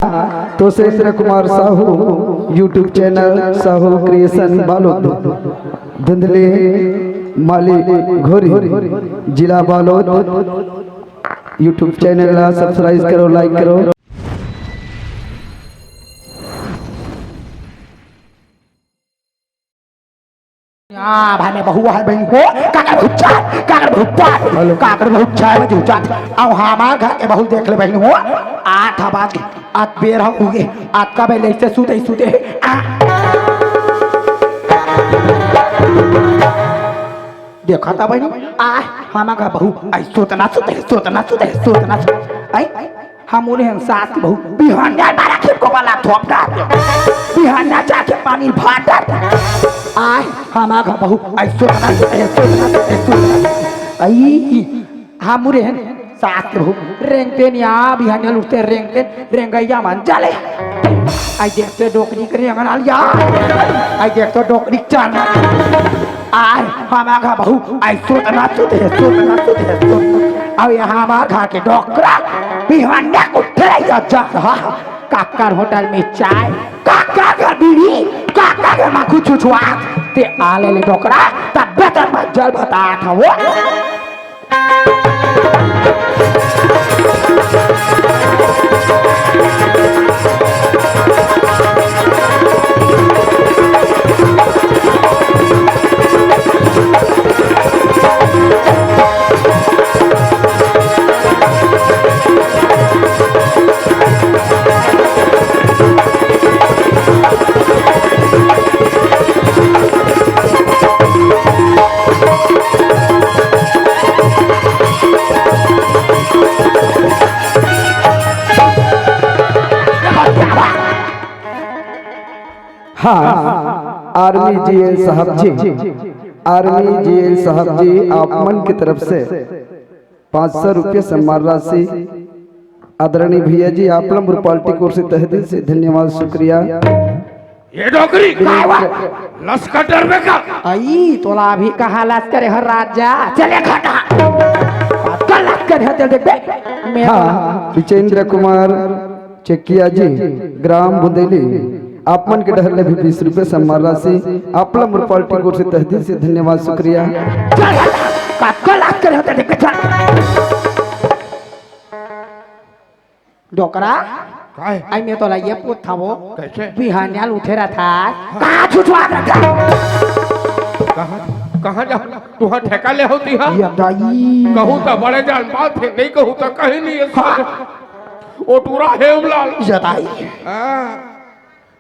हाँ तो Surendra Kumar Sahu YouTube channel Sahu creation Balod धुंधले माली घोरी जिला बालोद यूट्यूब चैनल सब्सक्राइब करो लाइक करो। भाई में बहु है बहन को काकर भुच्चा काकर भुच्चा है भुच्चा अब हमार घर के बहु देख ले बहन हो आठ बात आठ बेर हो गए आठ का बेले से सूते देखा था बहन आ हमार घर बहु आई सोतना आई हम उन्हें सास की बहु बिहाना मारा खेत को वाला थोप डाल बिहाना जाके पानी भार डाल आय हमारा बहु ऐसो आई हमरे हैं सास के बहु रेंगते निया बिहाने लुटते रेंगैया मान जाले आई देखते डोकरी के रेंगन आलिया आई देखते डोकरी चान आय हमारा बहु ऐसो अब यहाँ हमारे घर के डोकरा बिहाने उठे जा रहा काकर होटल में चाय काका का बीड़ी काका के माखू छुछुआ ते आले ले डोकरा तब बेटर में जल बता था वो हाँ आर्मी जीएल साहब जी आप मन की तरफ से 500 रुपये सम्मान राशि आदरणीय भैया जी आप लंबर पार्टी कोर से तहे दिल से धन्यवाद शुक्रिया। ये डोकरी लश्कर में का आई तोला भी कहा लश्कर हर राजा चले घटा कल लश्कर है देख मैं हाँ विजेंद्र कुमार चेकिया जी ग्राम बुंदेली आप मन के डहर ले भी 20 रुपये सम्मान राशि आप लंबर पार्टी कोर से तहे दिल से धन्यवाद शुक्रिया। कल लश्कर है देख डोकरा आई मैं तो ये पूछ था वो कैसे बिहानियाल उठे रहा था कहाँ छुछुआ रखा कहाँ जा तुहा ठेका ले होती है ये दाई कहूँ तो बड़े जान बात है नहीं कहूँ तो कहीं नहीं है ओ टूरा हेमलाल ये दाई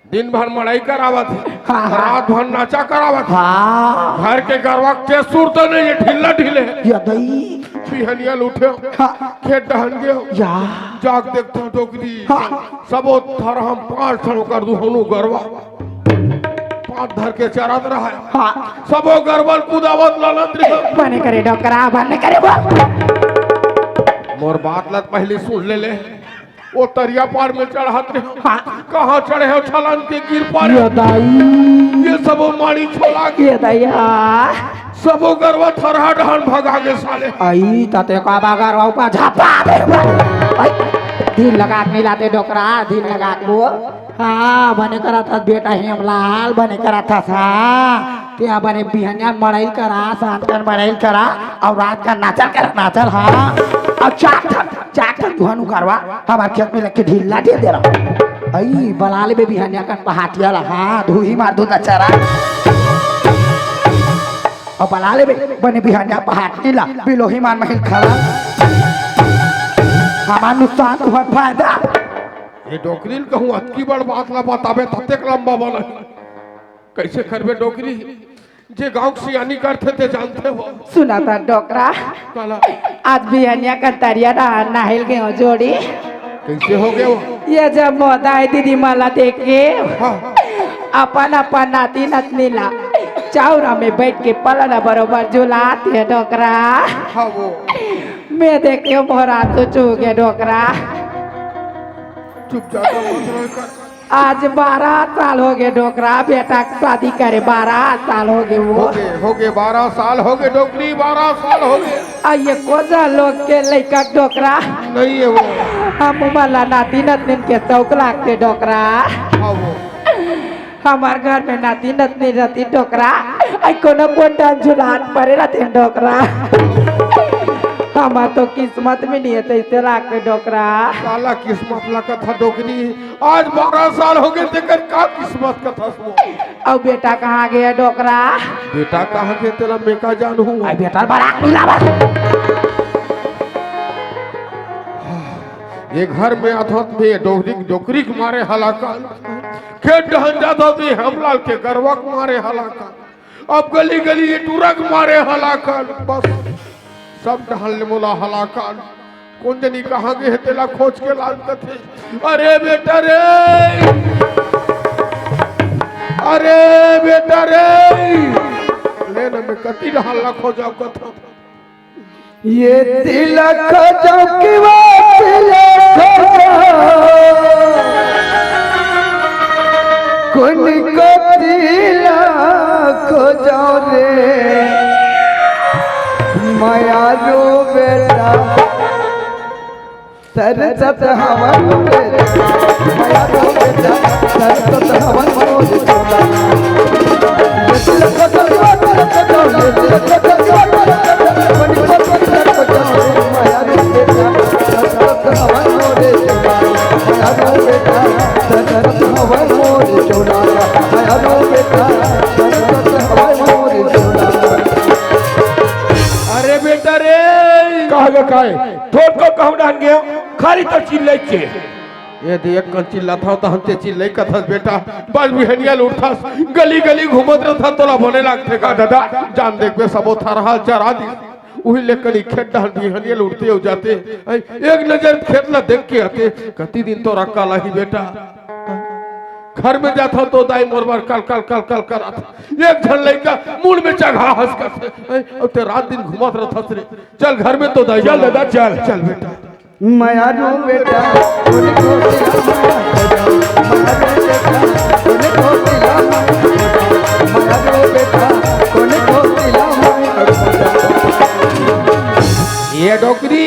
दिन भर मड़ाई करावत है हाँ। रात भर नाचा करावत है हाँ घर के गरवा के सुर तो नहीं ये ढीले ये दाई बिहनियल उठे हाँ। खेत दहन गए या जाग देखता डोकरी हाँ। सब थर हम 5 ठन कर दू हनु गरवा 5 धर के चरत रहा है हाँ सबो गरबल कुदावत ललत रहे बने करे डोकरा बने करे वो मोर बात लत पहले सुन ले वो तरिया पार में चढ़ात रहे हाँ कहाँ चढ़े हो छलान के गिर पार ये दाई ये सब मारी छोला के ये दैया सबो गरवा थरहा ढान भगा के साले आई ताते का बागर ऊपर झापा दे आई दिन लगा के नहीं लाते डोकरा दिन लगा के वो हाँ बने करा था बेटा हेमलाल बने करा था सा त्या बने बिहनिया मड़ाइल करा सांतन मड़ाइल करा और रात का नाचल हाँ और चाक दुहानु करवा हमारे खेत में लेके ढीला दे रहा आई बलाले में बिहनिया का पहाटिया हाँ धुही मार दो नचारा और बलाले में बने बिहनिया पहाटी ला बिलोही मान महिल खड़ा हमार नुकसान हुआ फायदा ये डोकरी कहूँ अतकी बड़ बात ला बताबे ततेक लंबा बना कैसे करबे डोकरी जे गांव से यानी करते थे जानते हो सुना था डोकरा काला आज बिहनिया का तरिया नाहिल के हो जोड़ी कैसे हो गए वो ये जब मोदाई दीदी माला देखे हाँ अपन नाती नतनी ला चाउरा में बैठ के पलना बरोबर झुलाते है डोकरा हाँ वो मैं देख के भरा तो चू गया डोकरा चुप जाता मत रह कर आज 12 साल हो गए डोकरा बेटा की शादी करे 12 साल हो गए वो हो गए 12 साल हो गए डोकरी 12 साल हो गए ये कोजा लोग के लड़का डोकरा नहीं है वो हम मला नाती नतनीन के चौक लागते डोकरा हाँ वो हमार घर में नाती नतनी रहती डोकरा कोनो कोटा झुलान पड़े रहते डोकरा हमार तो किस्मत में नहीं है ऐसे रखते डोकरा साला किस्मत ला कथा डोकरी आज 12 साल हो गए तेकर का किस्मत कथा सुनो और बेटा कहाँ गया डोकरा बेटा कहाँ के तेरा मैं का जानू बेटा बड़ा मिलावा ये घर में अथत में डोकरी के मारे हलाकन खेत डहन जाता थे हमलाल के गरवा के मारे हलाकन अब गली गली ये टूरक मारे हलाकन बस सब डहन मोला हलाकन कौन जनी कहाँ गए तेला खोज के लाल थे अरे बेटा रे अरे बेटा रे लेना में कति हल्ला खोजाओ कथा ये तिलक चौकी तिलक कुन को तिलक जाओ रे माया रो बेटा सरसत हवन माया रो बेटा सरसत हवन अरे बेटा रे कहा काय थोड़ को कहूं डांग गया खाली तो चिल्ले के ये देख कन चिल्ला था तो हमते चिल्ले कथा बेटा बस बिहनिया लूटता गली गली घूमत रहता तोला बने लागते का दादा जान देख बे सबो थारा चरा दी वही लेकर खेत डाल बिहनिया लूटते हो जाते एक नजर खेत ला देख के आते कति दिन तो रखा ही बेटा घर में जाता तो दाई मोरबार कल कल कल कल कर एक झन लड़का मूल में चढ़ा हंस कर ते रात दिन घुमत रहता रे चल घर में तो दाई चल दादा चल चल बेटा माया रो बेटा ये डोकरी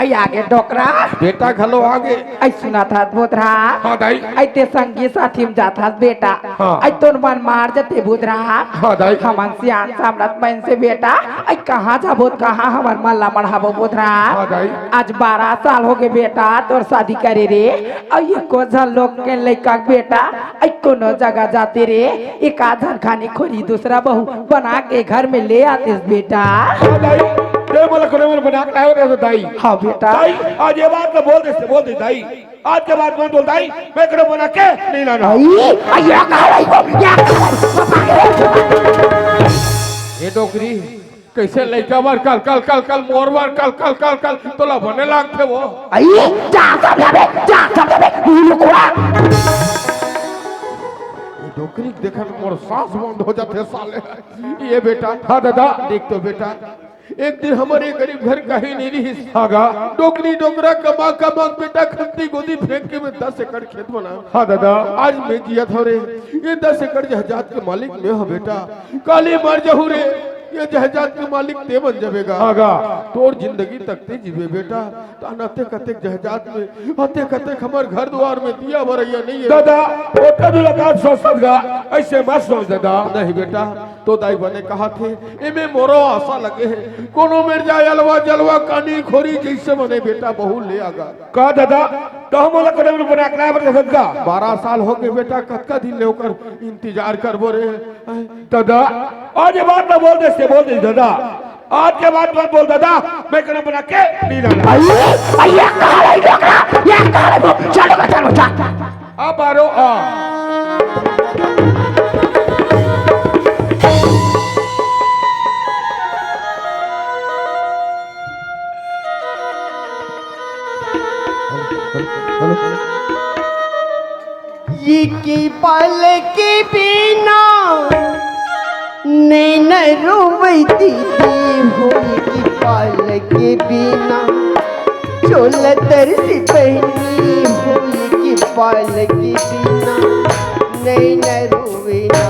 आई आगे डोकरा बेटा घलो आगे आई सुना था बोधरा हाँ दाई आई ते संगी साथी में जाता बेटा हाँ। आई तो मन मार जाते बुधरा हाँ दाई हमन सियान सामरत मन से बेटा आई कहाँ जाबो कहाँ हमार मल्ला मढ़ाबो बुधरा हाँ दाई आज 12 साल हो गए बेटा तोर शादी करे रे आई को झन लोग के लड़का बेटा आई कोनो जगह जाते रे एक आधन खाने खोरी दूसरा बहू बना के घर में ले आते बेटा हाँ दाई ये मला कोने मला बना के आयो रे दाई हाँ बेटा दाई आज ये बात तो बोल दे दाई आज के बाद मत बोल दाई मैं करे बना के नहीं लाना ये डोकरी कैसे लड़का बार कल कल कल कल मोर बार कल कल कल कल तोला बने लागते वो डोकरी देखा मोर सांस बंद हो जाते साले ये बेटा हाँ दादा देख तो बेटा एक दिन हमारे गरीब घर का ही नहीं रही हागा डोकरी डोकरा कमा कमा बेटा खत्ती गोदी फेंक के मैं 10 एकड़ खेत बना हाँ दादा आज मैं जिया था रे ये 10 एकड़ जहाजात के मालिक मैं हूँ बेटा काली मार जाहू रे ये जहाजात के मालिक ते बन जाएगा हागा तोर जिंदगी तकते जीवे बेटा तानाते कते जहाजात में हते कते हमार घर द्वार में दिया भरैया नहीं है दादा ओटा दो लगा सोचगा ऐसे मत सोच दादा नहीं बेटा तो दाई बने कहा थे एमे मोरो आशा लगे है कोनो मेर जाय अलवा जलवा कानी खोरी जैसे बने बेटा बहु ले आगा का दादा तो हम वाला करे बना के बर सदका 12 साल हो गए बेटा कतका दिन ले होकर इंतजार करबो रे दादा आज ये बात ना बोल दे दादा आज के बाद मत बोल दादा मैं करे बना के नहीं लाना चलो अब आ रो ये की पल के बिना नैन रोवती हो की पल के बिना चोल तरसी पहनी हो की पल के बिना नहीं न रोविना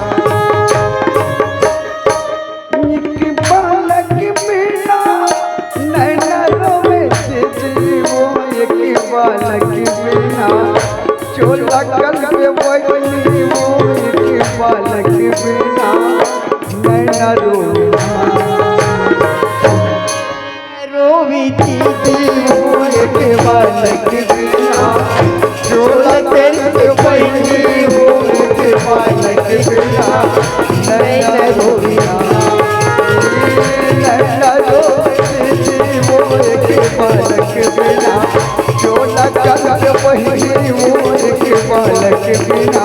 एक बालक बिना नैना रोवे से जीवो एक बालक बिना चोला कल वही वो एक बालक बिना नैना रोवे रोविती जीवो एक बालक बिना चोला कल वही वो एक बालक बिना नैना रोवे नैना रोवे जीवो एक बालक बिना चोला कल वही वो एक बालक बिना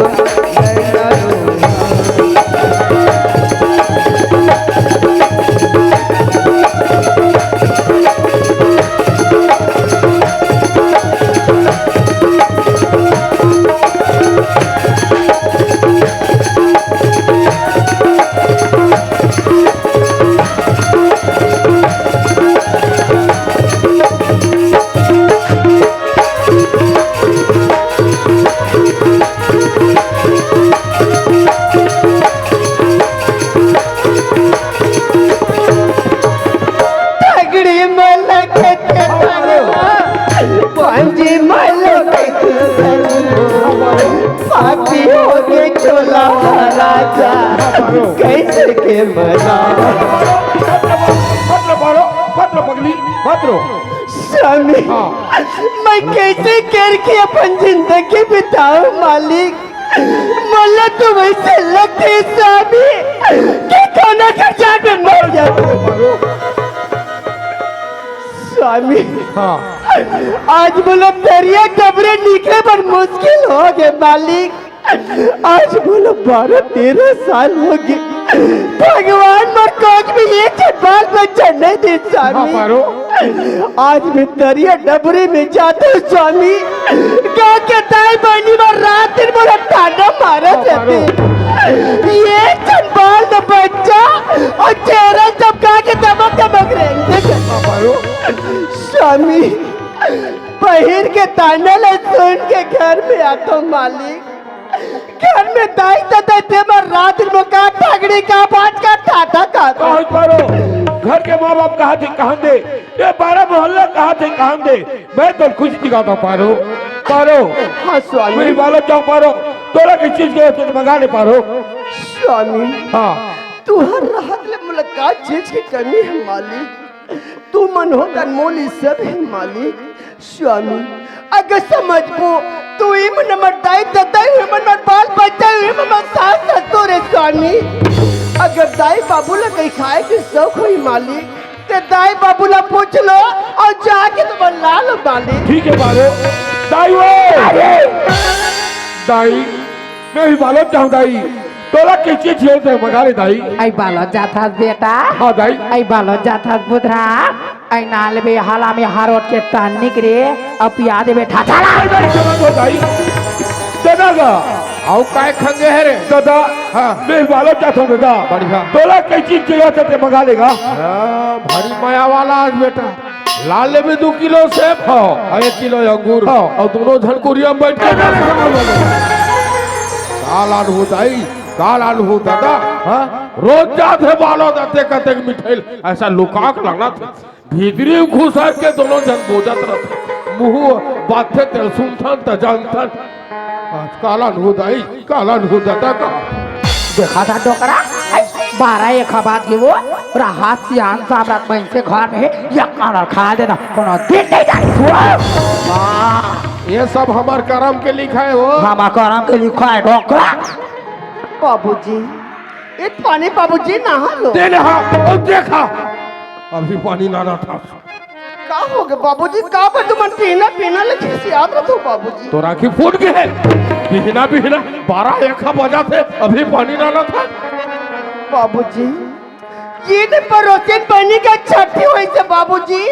नैना रोवे तगड़ी मलक पांजी मलक पापी हो गए चोला राजा कैसे के मना पत्र पगली पत्र स्वामी मैं कैसे करके अपन जिंदगी बिताऊं मालिक मोला तो वैसे लगते स्वामी कि कोना खर्चा में मर जाते स्वामी हाँ आज बोलो दरिया कब्रे निकले पर मुश्किल हो गए मालिक आज बोलो 12-13 साल हो गए भगवान मर कोच में एक बाल बच्चा नहीं दे स्वामी आज मैं दरिया डबरे में जाता हूँ स्वामी गाँव के ताई बहनी में रात दिन बोला टाटा मारा जाते ये बाल न बच्चा और चेहरा सब गा के दमक दमक रहे स्वामी बहिर के ताने ले सुन के घर में आता हूँ मालिक घर में दाई दादा थे मैं रात में का पगड़ी का बाज का टाटा का कहाँ पारो घर के माँ बाप कहाँ थे कहाँ दे ये 12 मोहल्ला कहाँ थे कहाँ दे मैं तो खुश दिखाता पारो पारो हाँ स्वामी मेरी बालक जाओ पारो तोरा किस चीज के तो मंगा ले पारो स्वामी हाँ तू हर रात ले मुलाकात चीज की कमी है मालिक तू मन हो अनमोल सब है मालिक स्वामी अगर समझ पो तू ही मन मटाई दताई हुई मन बाल बच्चा हुई मन सास ससुर है स्वामी अगर दाई बाबू ला कहीं खाए की शौक हुई मालिक ते दाई बाबू ला पूछ लो और जाके तुम ला लो मालिक ठीक है पारो दाई वो दाई मैं भी बालक चाहूँ दाई तोरा किस चीज चाहिए तो मंगा ले दाई आई बालो जाथा बेटा हाँ दाई आई बालो जाथा बुधरा आई नाल बे हाला में हारोट के टान निकरे अब याद बैठा चला दाई दादा का आओ काय खंगे है रे दादा हाँ मैं बालक चाहता हूँ दादा बढ़िया तोरा किस चीज चाहिए तो मंगा लेगा भारी माया वाला आज बेटा लाल में 2 किलो सेब हो और 1 किलो अंगूर हो और दोनों झनकुरिया में बैठ के काल आलू दाई काल आलू दादा हाँ रोज जाते बालो दाते कहते मिठाई ऐसा लुकाक लगना था भीतरी घुसा के दोनों जन बोझत रहते मुंह बाते ते सुनथन त जानथन आज काला नु दाई काला नु दादा का देखा था डोकरा 12-1 बात की वो राहत सियान साहब रात में से घर में या काला खा देना कोनो दिन नहीं जाए ये सब हमार करम के लिखा है वो हम करम के लिखा है डोकरा बाबूजी एक पानी बाबूजी नहा लो दे नहा और देखा अभी पानी लाना था का हो गया बाबूजी का पर तुम पीना पीना लगे से याद रखो बाबूजी तो राखी फूट गए है बिहना बिहना 12-1 बजा थे अभी पानी लाना था बाबूजी ये ने परोसन पानी का छठी हुई से बाबूजी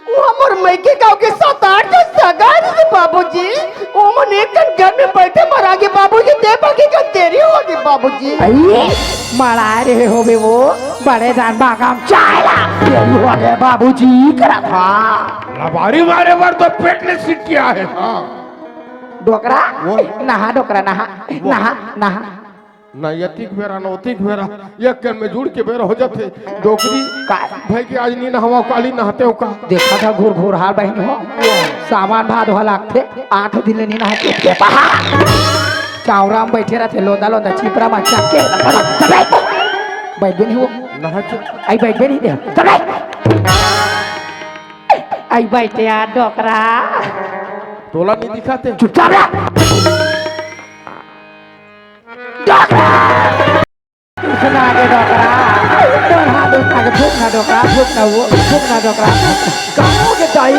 वो हमर मैके गांव के 7-8 सगाई से बाबूजी वो मन एक घर में बैठे मरा गए बाबूजी दे बाकी का देरी हो गई बाबूजी मरा रहे हो बे वो बड़े जान बागाम चायला देरी हो गए बाबूजी करा था लबारी मारे पर तो पेट ने सीट किया है हाँ डोकरा वो? नहा डोकरा नहा नहा नहा ना यतिक बेरा ना ओतिक बेरा एक के में जुड़ के बेरा हो जाते डोकरी का भाई की आज नहीं नहवा काली नहाते हो का देखा था घूर घूर हाल बहन हो सामान भाद वाला थे 8 दिन नहीं नहा के पहा चावरा में बैठे रहते लोंदा लोंदा चिपरा में चक के बैठ भी नहीं हो नहा आई बैठ भी नहीं दे आई बैठे यार डोकरा तोला नहीं दिखाते चुपचाप रह डोकरा इतना आगे डोकरा डोल हाथ उठा के फूकना डोकरा फूकना वो फूकना डोकरा कहो के दाई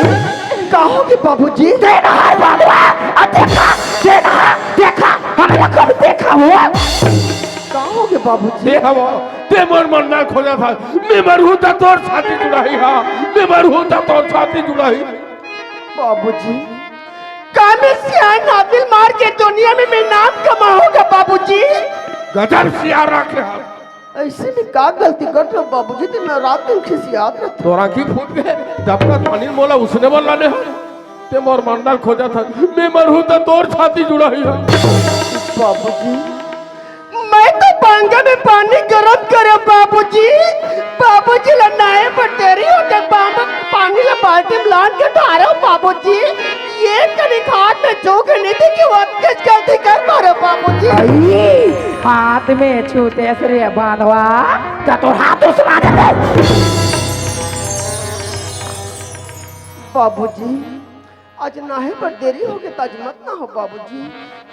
कहो के बाबूजी देना है बाबा देखा देना देखा हमने कभी देखा हुआ कहो के बाबूजी देखा वो ते मोर मन ना खोजा था मैं मरहूं ता तोर छाती जुड़ाई हां मैं मरहूं ता तोर छाती जुड़ाई बाबूजी काम सियान नादिल मार के दुनिया में मैं नाम कमाऊंगा बाबूजी गजब सियार रखे हां ऐसे में का गलती कर रहे हो बाबूजी तो मैं रात दिन खिसियात रहता तोरा की फूट गए जब तक पानी मोला उसने बोला ने ते मोर मन ना खोजा था मैं मरहूं ता तोर छाती जुड़ाई हां बाबूजी मैं तो बांगा में पानी गरम करे बाबूजी बाबूजी लनाए पर तेरी हो तक पानी ला बाल्टी में लान के ढारे हो बाबूजी ये कनी हाथ में चोक नहीं थी कि वक्त किस गलती कर पा रहे हो बाबूजी हाथ में छूते से बांधवा क्या तो हाथ उसना दे बाबूजी आज नाहे पर देरी हो गई ताज मत ना हो बाबूजी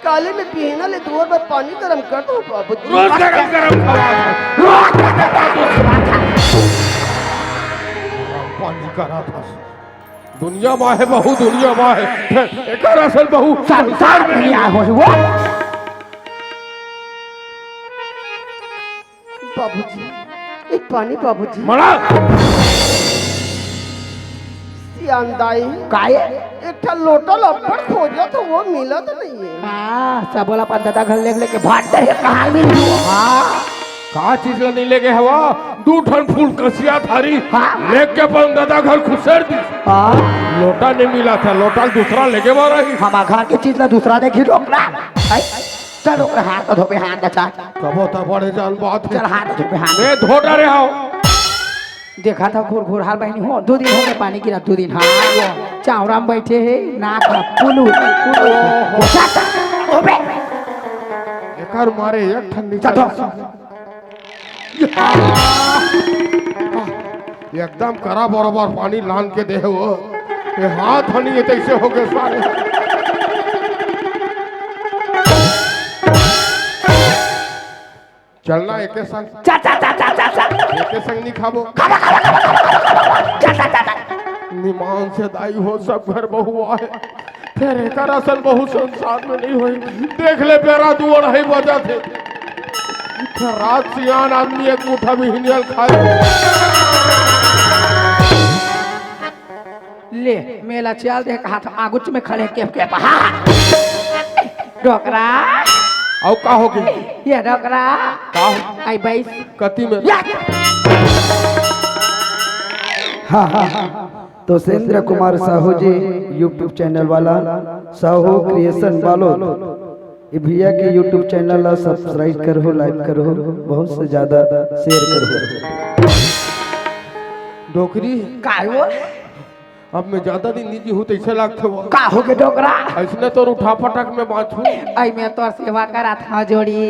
काले में पीना ले 2 बार पानी गरम कर दो बाबूजी रोज गरम पानी करा था दुनिया माँ है बहू दुनिया माँ है एक असल बहू संसार में नहीं आया हो वो बाबूजी एक पानी बाबूजी मरा सियांदाई काय एक ठा लोटा लपड़ खोजा तो वो मिला तो नहीं है हाँ सब बोला पंदा घर लेके भाट है कहाँ मिली हाँ का चीज ला नहीं लेके हवा 2 ठन फूल कसिया थारी हाँ। लेके अपन दादा घर खुसर दी हाँ लोटा नहीं मिला था लोटा दूसरा लेके मारा ही हमारा घर की चीज ना दूसरा देखी डोकरा चल डोकरा हाथ तो धोपे हाथ दचा कबो तो बड़े जान बात है चल हाथ धोपे हाथ मैं धोटा रहे हो देखा था घूर घूर हाल बहनी हो 2 दिन हो गए पानी गिरा 2 दिन हाँ चावरा में बैठे है नाक पुलू एकर मारे एक ठंडी एकदम करा बराबर पानी लान के दे वो ये हाथ हनी है तैसे हो गए सारे चलना एके संग चा चा चा चा चा चा एके संग नहीं खाबो चा चा चा निमान से दाई हो सब घर बहु आए फिर एकर असल बहु संसार में नहीं हुई देख ले पेरा 2-2.5 बजा थे फिर रात सियान आदमी एक मुठा भी हिनियल खाए ले मेला चल देख हाथ आगुच में खड़े के पहा डोकरा और का हो गई ये डोकरा का हो आई बैस कति में या हाँ हाँ हाँ तो सेंद्र कुमार साहू जी यूट्यूब चैनल वाला साहू क्रिएशन वालों ये भैया के यूट्यूब चैनल ला सब्सक्राइब करो लाइक करो बहुत से ज्यादा शेयर करो डोकरी कायो अब मैं ज्यादा दिन निजी हूँ तो ऐसे लगते हो का हो के डोकरा ऐसने तो उठा पटक में बांधू आई मैं तो सेवा करा था जोड़ी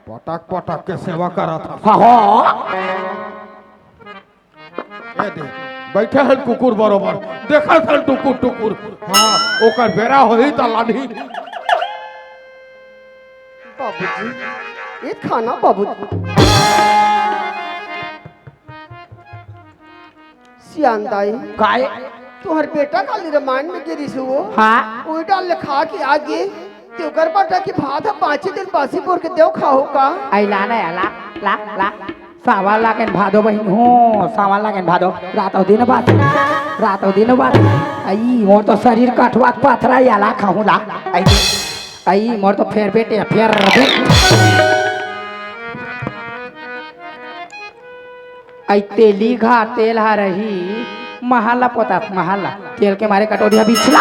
पटक पटक के सेवा करा था हो ए दे बैठे हैं कुकुर बरोबर देखा था टुकुर टुकुर हाँ ओकर बेरा हो ही तो लानी बाबूजी ये खाना बाबूजी सियांदाई काय तोहर बेटा काली रामायण में गिरी से वो हाँ उल्टा लिखा के आगे ते ओकर बाटा की भात 5 दिन बासीपुर के देव खाओ का आई लाना है ला सावा लागेन भादो बहिन हो सावा लागेन भादो रात और दिन बात आई मोर तो शरीर कठवा पथरा याला खाऊं ला आई मोर तो फेर बेटे फेर आई तेली घा तेल हा रही महल्ला पोता महल्ला तेल के मारे कटोरिया बिछला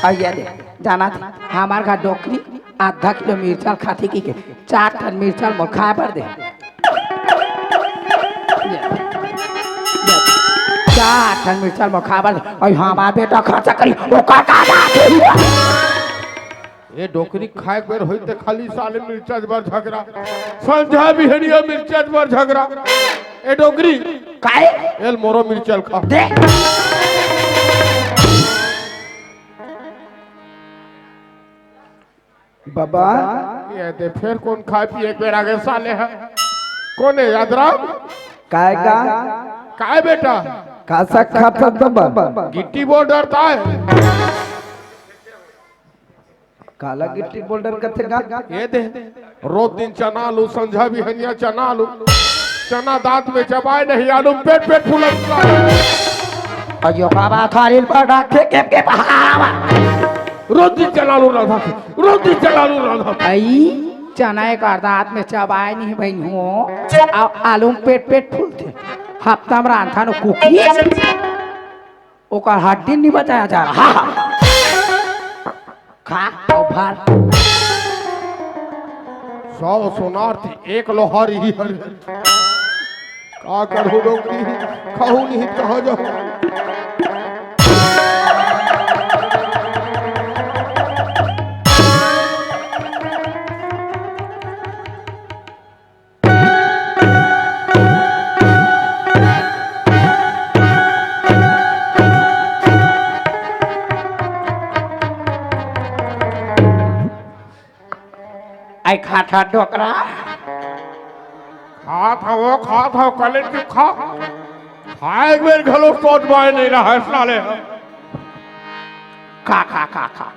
आइया दे जाना था हमार घर डोकरी आधा किलो मिर्चा खाती की के 4 टन मिर्चा मोर खाए पर दे 4 टन मिर्चा मोर खाए पर दे और हमार बेटा खर्चा करी ओका का ये डोकरी खाए बेर होते खाली साले मिर्चा बार झगड़ा संझा बिहनिया मिर्चा बार झगड़ा ए डोकरी काहे एल मोरो मिर्चा खा दे बाबा ये दे फिर कौन खाए पिए एक बेर आगे साले है कौन है यादराम काय का काय बेटा कासा खाता बाबा गिट्टी बोल डरता है काला गिट्टी बोल्डर कथे का ये दे रोज दिन चना आलू संझा भी हनिया चना आलू चना दांत में चबाए नहीं आलू पेट पेट फूलता अयो बाबा थाली पर रखे के पहावा रोज दिन चना आलू राधा रोज दिन चना आलू राधा आई चना एक दांत में चबाए नहीं बहन हो आलू में पेट पेट फूलते हफ्ता में रांधा नो कुकी ओकर हड्डी नहीं बचाया जा रहा खा और भार 100 सोनार थी 1 लोहार ही हर का करू डोकरी खाऊ नहीं कहा जाओ आई खाठा डोकरा खा था कल खा खाए एक बेर घलो सोच बाय नहीं रहा साले खा खा खा खा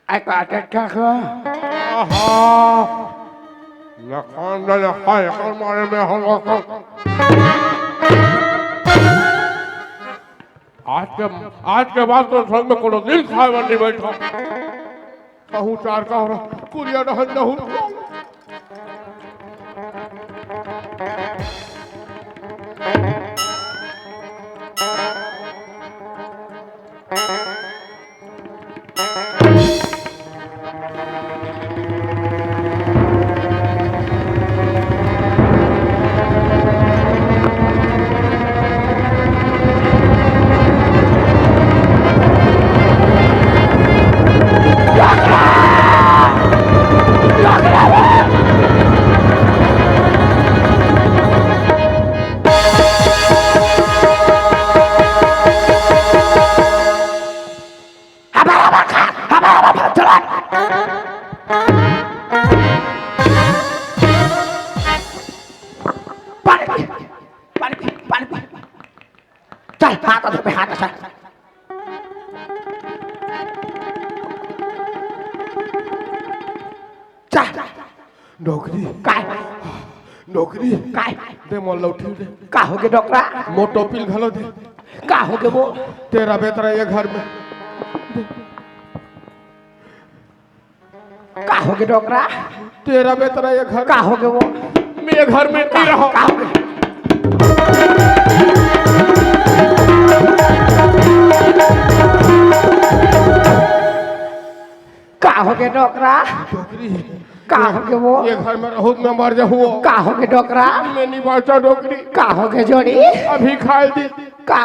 आई काटे क्या मारे में हम आज के बाद तो संग में कोनो दिल खाए नहीं बैठा कहूँ 4 का हो कुलिया रहन दहू चल हाथ पे हाथ चल चल नौकरी काय नौकरी काय दे मोल लौटी दे का हो गए डॉक्टर मोटो पिल घलो दे का हो गए वो तेरा बेतरा ये घर में का हो गए डॉक्टर तेरा बेतरा ये घर का हो गए वो मैं घर में नहीं रहा का हो गए का हो गए डॉक्टर नौकरी का हो गए वो ये घर में रहूं मैं मर जाऊँ का हो गए डॉक्टर मैं नहीं बाचा नौकरी का हो गए जोड़ी अभी खाए दी का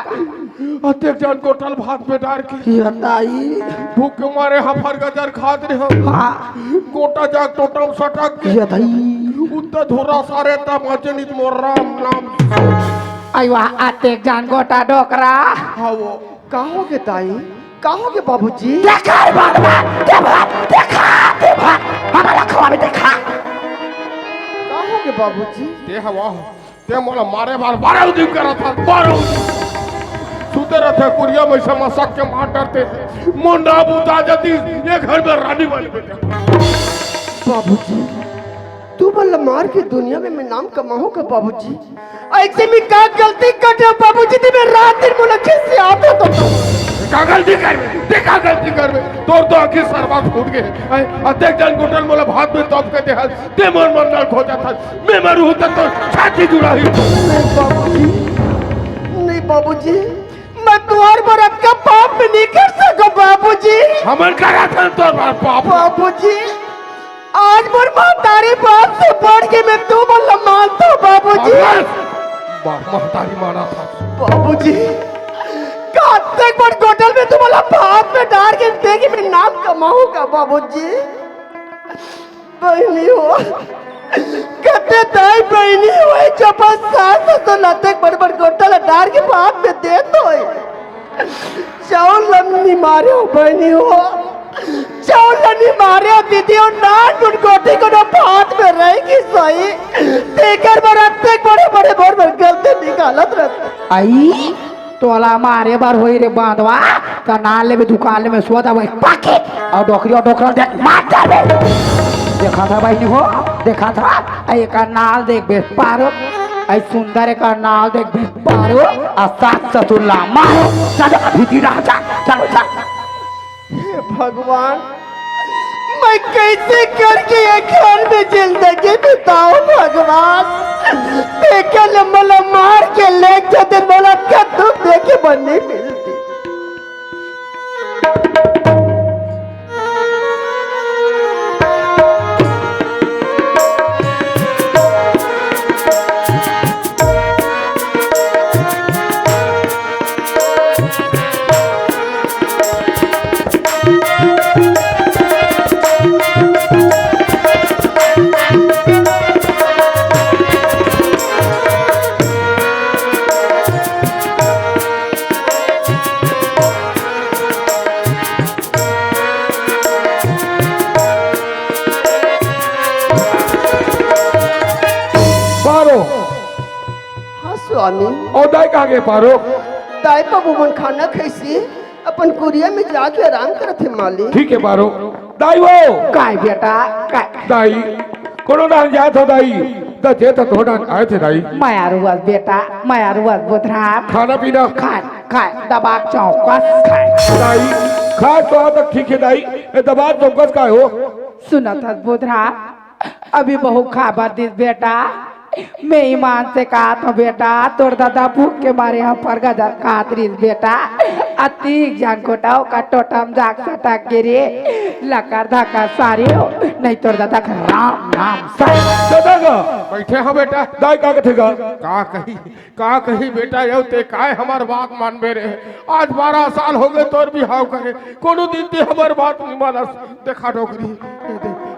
अत्यक जान कोटल भात पे डाल के ये ताई भूख के मारे हफर गजर खाद रहे हो हाँ कोटा जाग टोटल सटक के ये ताई उत्तर धोरा सारे तमाचनित मोर राम नाम आई वहाँ आते जान गोटा डोकरा हाँ वो कहोगे ताई कहोगे बाबूजी देखा हमारा खवा भी देखा कहोगे बाबूजी ते हवा ते मोला मारे बार बारह दिन करा था बारह सुत सुनते रहते हैं कुरिया में से मसक के मार डरते हैं मुंडा बूता जाती ये घर में रानी बन बेटे बाबूजी तू बोला मार के दुनिया में मैं नाम कमाऊंगा बाबूजी ऐसे में क्या गलती कर रहे बाबूजी ती मैं रात दिन मुलाकात से आता तो का गलती कर देखा गलती कर तोर तो आखिर सरवा फूट गए अध्यक्ष जन गुटल मोला भात में तोप के देहल ते मन मंडल खो जाता मैं मरू होता तो छाती जुड़ा ही नहीं बाबूजी मैं तुम्हारे बरत का पाप में नहीं कर सका बाबूजी हमन करा था तो पाप बाबूजी आज मोर मां तारे बाप से बढ़ के मैं तू बोला मानता हूँ बाबूजी महतारी मारा था बाबूजी काते पर होटल में तुम्हारा भात में डाल के देगी मैं नाम कमाऊंगा बाबूजी बहनी हो कते दाई बहनी हो जब सास तो लते बड़ बड़ होटल डाल के भात में दे तो चावल लम्नी मारे हो बहनी हो चावल लम्नी मारे हो दीदी और नान गुड़ गोटी को ना भात में रहेगी सही तेकर बरते बड़े बड़े बोर में गलती निकालत रहते आई तोला मारे बार होई रे बांधवा का नाले में दुकान में सोदा भाई पाके और डोकरी देख मार दे देखा था भाई हो देखा था आई का नाल देख बे पारो आई सुंदर का नाल देख बे पारो आ सात सतुल्ला मारो चलो भीती रह जा चलो जा हे भगवान मैं कैसे करके ये घर में जिंदगी बिताऊं भगवान देखे लम्बा मार के ले जाते बोला क्या तुम देखे बनने मिलती स्वामी और दाई कहाँ गए पारो दाई बाबू मन खाना खैसी अपन कुरिया में जाके आराम करते मालिक ठीक है पारो दाई वो काय बेटा काय दाई कोनो डाल जाए तो दाई तो जे तो थोड़ा आए थे दाई माया रुआस बेटा माया रुआस बोधरा खाना पीना खाए खाए दबाक चौकस खाए दाई खा तो तक ठीक है दाई ये दबा चौकस का हो सुना था बोधरा अभी बहु खाबर दिस बेटा मैं ईमान से कहा था बेटा तोर दादा भूख के मारे यहाँ पर गजा कातरीस बेटा अतीक जान कोटाओ का टोटम जाग सटक गिरे लकर धक्का सारी हो नहीं तोर दादा का राम नाम सारी दादा का बैठे हो बेटा दाई का कथेगा का कही बेटा यो ते काय हमार बात मान बे रे आज 12 साल हो गए तोर भी हाव करे कोनो दिन ते हमार बात नहीं मानस देखा डोकरी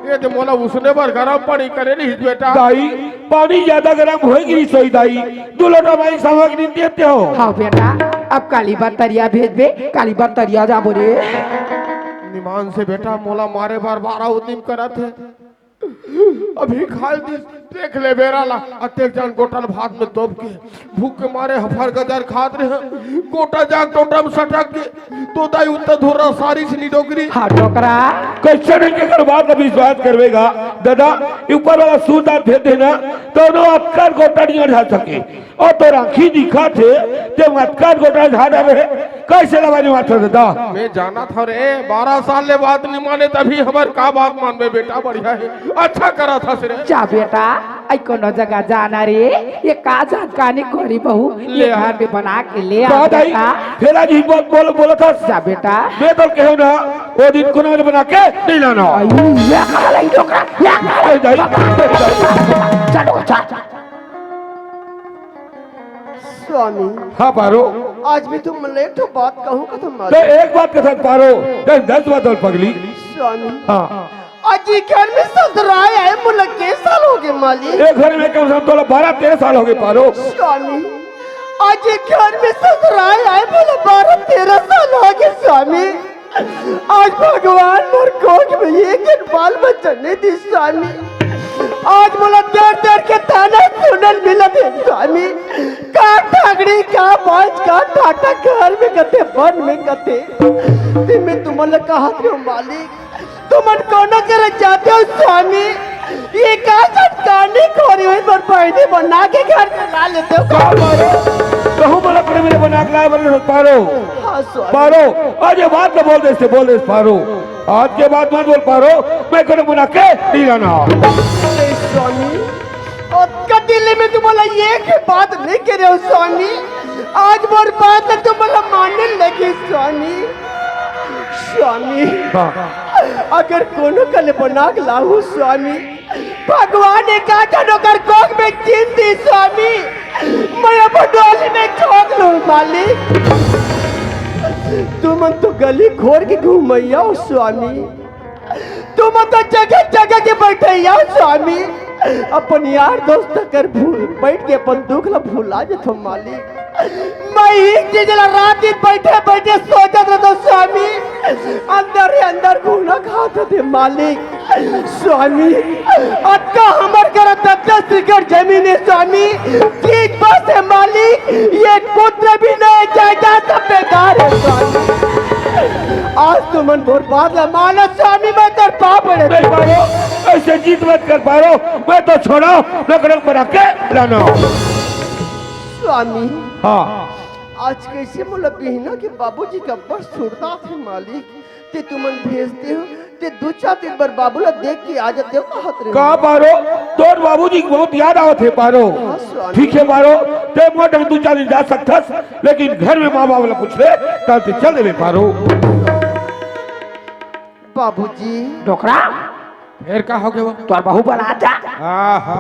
ये दे मोला उसने बार गरम पानी करे नहीं बेटा दाई पानी ज्यादा गरम होएगी सोई दाई दो लोटा भाई सामग्री देते हो हाँ बेटा अब काली बतरिया भेज बे काली बतरिया जा बोले निमान से बेटा मोला मारे बार 12 उदिम करा थे अभी खाल दी देख ले बेरा ला अत्यक जान गोटल भात में तोप के भूख के मारे हफर गदर खात रहे गोटा जाग टोटम सटक के तो दाई उत्तर धोरा सारी सनी डोकरी हाँ डोकरा कैसे नहीं के कर बात का विश्वास करवेगा दादा ऊपर वाला सूरदार भेज देना तो नो अक्कर गोटा नहीं उठा सके और तो राखी दिखा थे जब अक्कर गोटा झाड़ा रहे कैसे लवानी माथा दादा मैं जाना था रे 12 साल ले बात नहीं माने तभी हमार का बात मानबे बेटा बढ़िया है अच्छा करा था सिरे जा बेटा आई कोनो जगह जाना रे ये का जानकारी करी बहू ले घर में बना के ले आ बेटा फेला जी बोला था जा बेटा मैं तो कहो ना वो दिन को ना बना के नहीं लाना आई ये खा ले डोकरा चलो चल स्वामी हाँ पारो आज भी तुम ले तो बात कहूँ का तुम तो एक बात के साथ पारो 10 बात और पगली स्वामी हाँ आज ये घर में ससुराल आए मुला के साल हो गए मालिक एक घर में कम से कम 12-13 साल हो गए पारो स्वामी आज ये घर में ससुराल आए मुला 12-13 साल हो गए स्वामी आज भगवान मोर कोख में एक बाल बच्चा नहीं दी स्वामी आज मोला देर देर के ताना सुनल मिलत है स्वामी। का ठाकड़ी का बाज का टाटा घर में कते वन में कते ते मैं तुमला कहत हूं मालिक तुमन कोनो करे जाते हो स्वामी। ये का चटकानी खोरी हुई पर पहले बना के घर में ला लेते हो। का मारो कहूं बोला पड़े मेरे बना के लाए बने पारो। हाँ स्वामी। पारो आज ये बात न बोल दे पारो। आज के बाद मत बोल पारो मैं करो बना के नहीं लाना। नहीं स्वामी और कदिले में तुम्हारा ये की बात नहीं कह रहे हो स्वामी। आज मोर बात तुम्हारा मानने लगे स्वामी। स्वामी अगर कोनो कल बना के लाहू स्वामी भगवान ने कहा था नौकर कोक में चीन दी स्वामी। मैं अब डोली में ठोक लूं मालिक। तुम तो गली खोर के घूमैया हो स्वामी। तुम तो जगह जगह के बैठैया हो स्वामी। अपन यार दोस्त कर भूल बैठ के अपन दुख ला भूला जतो मालिक। मैं एक जगह रात दिन बैठे बैठे सोचत रहता स्वामी। अंदर ही अंदर घूना खाता थे मालिक। स्वामी अक्का हमर कर 10 एकड़ जमीन है स्वामी। ठीक बात है मालिक। ये पुत्र भी नहीं जाएगा सब बेकार है स्वामी। आज तुमन बर्बाद ला माना स्वामी। मैं तर पाप है पारो ऐसे जीत मत कर पारो। मैं तो छोड़ा नौकर बना के लाना स्वामी। हाँ आज कैसे मोला बिहना के बाबूजी का बड़ सुरता थे मालिक। ते तुमन भेजते हो ते 2-4 दिन पर बाबूला देख के आ जाते हो कहत रे। का पारो तोर बाबूजी बहुत याद आवत है पारो। हाँ, स्वामी। ठीक है पारो ते मोट 2-4 दिन जा सकथस लेकिन घर में माँ बाप पूछ ले तब ते चल दे पारो। बाबूजी डोकरा फिर का हो गया वो तोर बहू बना जा। आहा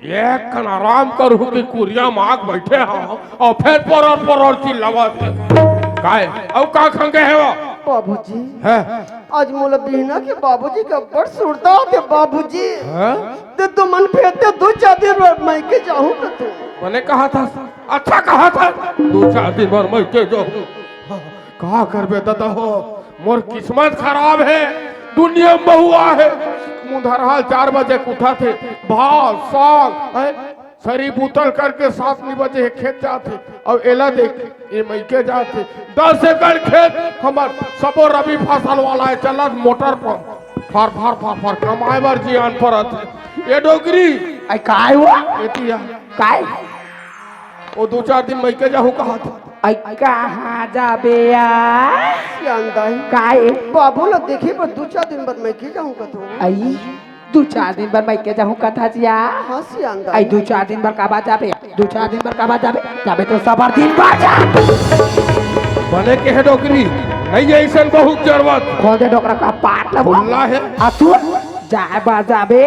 एक कन आराम करू कि कुरिया माग बैठे हो और फिर पर चिल्लावत काय अब का खंगे है वो बाबूजी है आज मोला बिहना के बाबूजी का बड़ सुरता थे बाबूजी। ते तुमन भेजते 2-4 दिन बाद मैं के जाऊं तो तू मैंने कहा था अच्छा कहा था 2-4 दिन बाद मैं के जाऊं। कहा करबे दादा हो मोर किस्मत खराब है। दुनिया में बहुआ है मुंधरहाल 4 बजे उठा थे भाव साग शरीफ उतर करके 7 बजे खेत जाते और एला देख ये मैके जाते 10 एकड़ खेत हमार सबो रबी फसल वाला है चलत मोटर पर फार फार फार फार कमाए बार जियान परत ये डोगरी आई काय हुआ एतिया काय वो 2-4 दिन मैके जाहू कहा था आई कहाँ जाबे यार अंदाई काय बाबूला देखे पर 2-4 दिन बाद मैं के जाऊं का तू आई 2-4 दिन बाद मैं के जाऊं कथा जिया। हाँ अंदाई आई 2-4 दिन बाद काबा जाबे 2-4 दिन बाद काबा जाबे जाबे तो सबर दिन बाजा बने के है डोगरी नहीं है ऐसा बहुत जरूरत खोल दे डोकरा का पाट ला बोलना है आसु जाए बार जाबे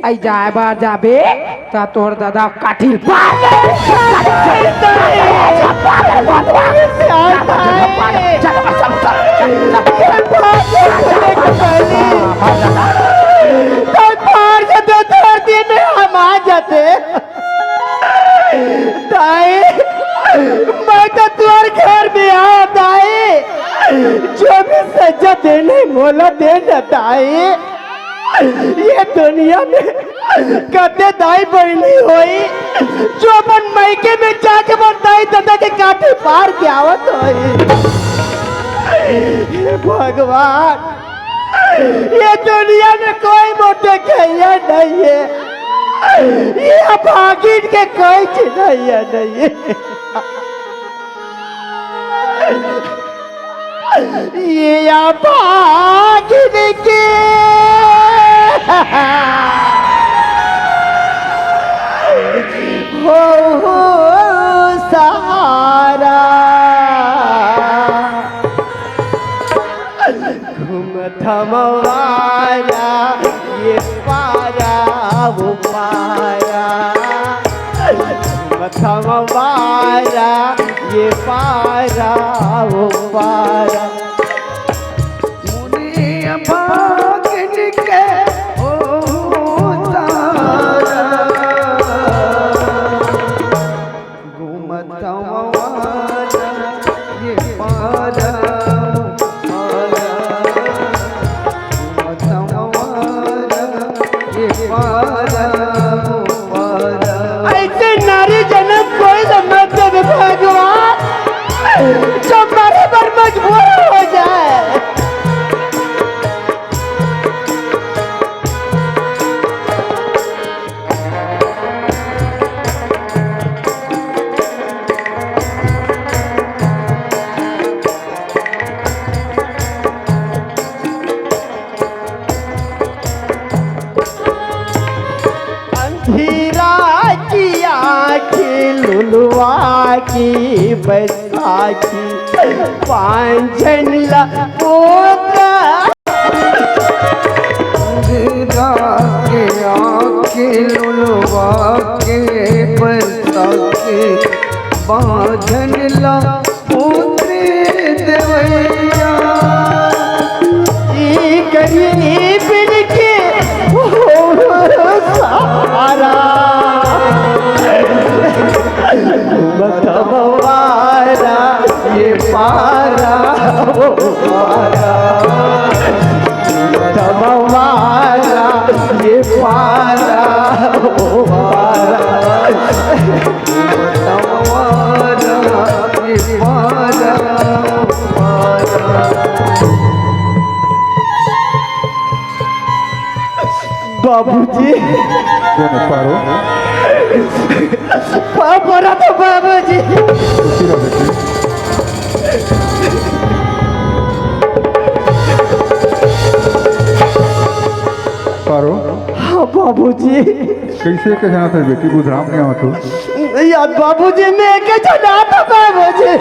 आई जाए बार जाबे ता तोर दादा काठिल हम आ जाते ताए मैं तो तुम्हारे घर में आया ताए जो भी सजा देने मोला देना ताए। ये दुनिया में कते दाई बहनी हुई जो अपन मैके में जाके दाई दादा के काटे पार के आवत हुई। हे भगवान ये दुनिया में कोई मोटे खैया नहीं है। ये भागिन के कोई चीज नहीं है। ये भागिन के हो सहारा घूम थमवारा ये पारा वो पारा घूम थमवारा ये पारा वो पारा मुनि भागिन के हो तारा घूमत हमारा ये पारा घूमत हमारा ये पारा लुलुआ की बैसाखी पांचन ला पोता अंधेरा के आके लुलवा के बरसा के बांधन ला पुत्री देवैया गरीब के हो सहारा मतवारा ये पारा वो पारा मतवारा ये पारा वो पारा बाबूजी पारो पापा तो बाबूजी पारो हाँ बाबूजी कैसे के जाना था बेटी गुजराम नहीं आवा तो यार बाबूजी मैं के जाना था बाबूजी